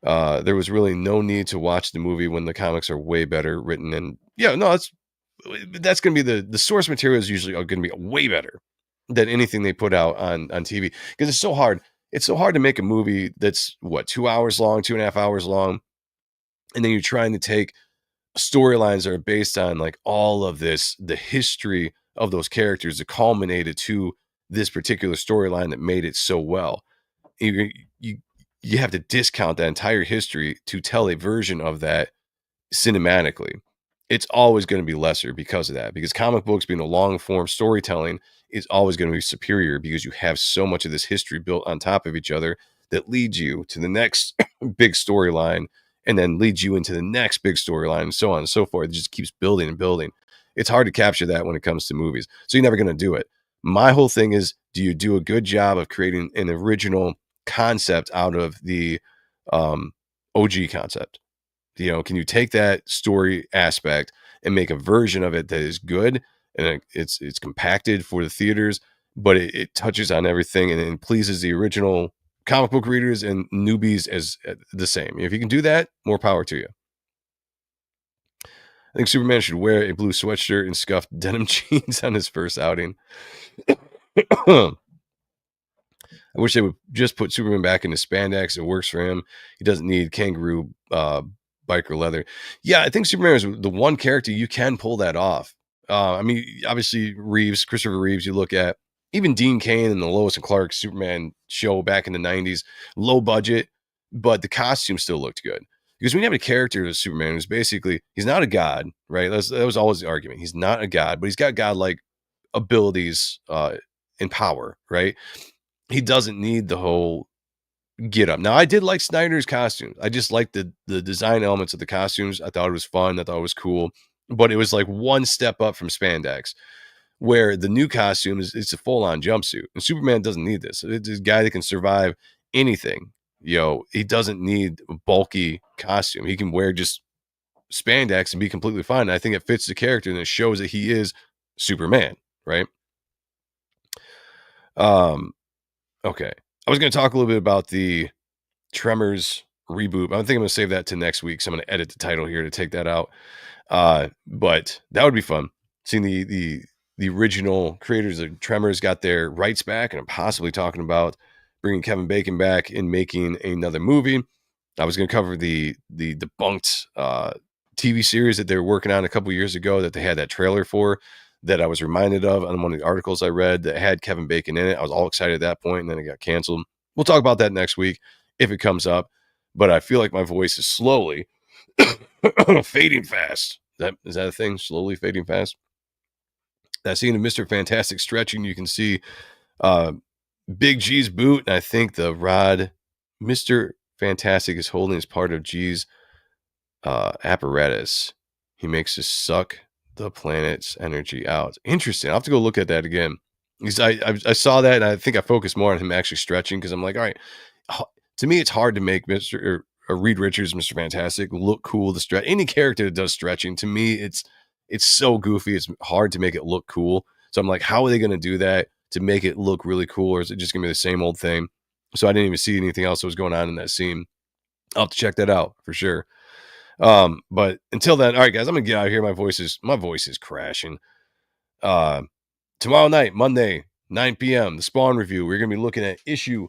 There was really no need to watch the movie when the comics are way better written. And that's going to be the source materials usually are going to be way better than anything they put out on TV, because it's so hard. It's so hard to make a movie that's 2 hours long, 2.5 hours long. And then you're trying to take storylines that are based on like all of this, the history of those characters that culminated to this particular storyline that made it so well. You have to discount that entire history to tell a version of that cinematically. It's always going to be lesser because of that, because comic books being a long form storytelling is always going to be superior, because you have so much of this history built on top of each other that leads you to the next big storyline, and then leads you into the next big storyline, and so on and so forth. It just keeps building and building. It's hard to capture that when it comes to movies. So you're never going to do it. My whole thing is, do you do a good job of creating an original concept out of the OG concept? You know, can you take that story aspect and make a version of it that is good and it's compacted for the theaters, but it touches on everything and it pleases the original comic book readers and newbies as the same. If you can do that, more power to you. I think Superman should wear a blue sweatshirt and scuffed denim jeans on his first outing. I wish they would just put Superman back into spandex. It works for him. He doesn't need kangaroo biker leather. Yeah, I think Superman is the one character you can pull that off. I mean, obviously Christopher Reeves, you look at even Dean Cain and the Lois and Clark Superman show back in the 90s, low budget, but the costume still looked good. Because when you have a character of Superman who's basically, he's not a god, right? That was always the argument. He's not a god, but he's got godlike abilities and power, right? He doesn't need the whole get up. Now, I did like Snyder's costumes. I just liked the design elements of the costumes. I thought it was fun. I thought it was cool. But it was like one step up from spandex, where the new costume it's a full-on jumpsuit. And Superman doesn't need this. It's a guy that can survive anything. You know, he doesn't need a bulky costume. He can wear just spandex and be completely fine. And I think it fits the character and it shows that he is Superman, right? Okay. I was going to talk a little bit about the Tremors reboot. I think I'm going to save that to next week. So I'm going to edit the title here to take that out. But that would be fun. Seeing the original creators of Tremors got their rights back, and I'm possibly talking about bringing Kevin Bacon back and making another movie. I was going to cover the debunked TV series that they were working on a couple years ago that they had that trailer for, that I was reminded of on one of the articles I read that had Kevin Bacon in it. I was all excited at that point, and then it got canceled. We'll talk about that next week if it comes up, but I feel like my voice is slowly fading fast. Is that a thing? Slowly fading fast? That scene of Mr. Fantastic stretching, you can see Big G's boot, and I think the rod Mr. Fantastic is holding as part of G's apparatus. He makes us suck the planet's energy out. Interesting. I'll have to go look at that again. Because I saw that, and I think I focused more on him actually stretching, because I'm like, all right, to me, it's hard to make Reed Richards, Mr. Fantastic, look cool to stretch. Any character that does stretching, to me, it's so goofy. It's hard to make it look cool. So I'm like, how are they going to do that to make it look really cool? Or is it just going to be the same old thing? So I didn't even see anything else that was going on in that scene. I'll have to check that out for sure. But until then, all right, guys, I'm gonna get out of here. My voice is crashing. Tomorrow night, Monday, 9 p.m., the Spawn review. We're gonna be looking at issue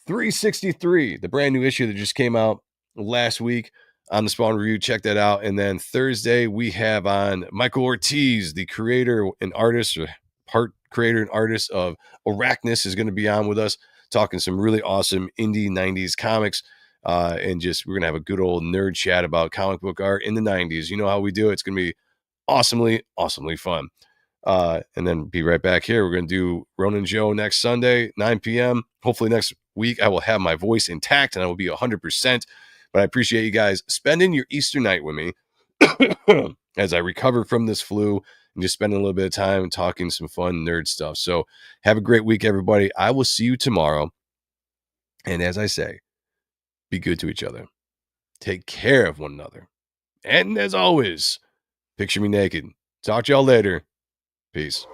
363, the brand new issue that just came out last week on the Spawn review. Check that out. And then Thursday, we have on Michael Ortiz, the creator and artist, or part creator and artist of Arachnus, is going to be on with us, talking some really awesome indie 90s comics. And just we're gonna have a good old nerd chat about comic book art in the 90s. You know how we do it. It's gonna be awesomely fun. And then be right back here. We're gonna do Ronin Joe next Sunday, 9 p.m. Hopefully next week I will have my voice intact and I will be 100%. But I appreciate you guys spending your Easter night with me as I recover from this flu and just spending a little bit of time talking some fun nerd stuff. So have a great week, everybody. I will see you tomorrow. And as I say, be good to each other. Take care of one another. And as always, picture me naked. Talk to y'all later. Peace.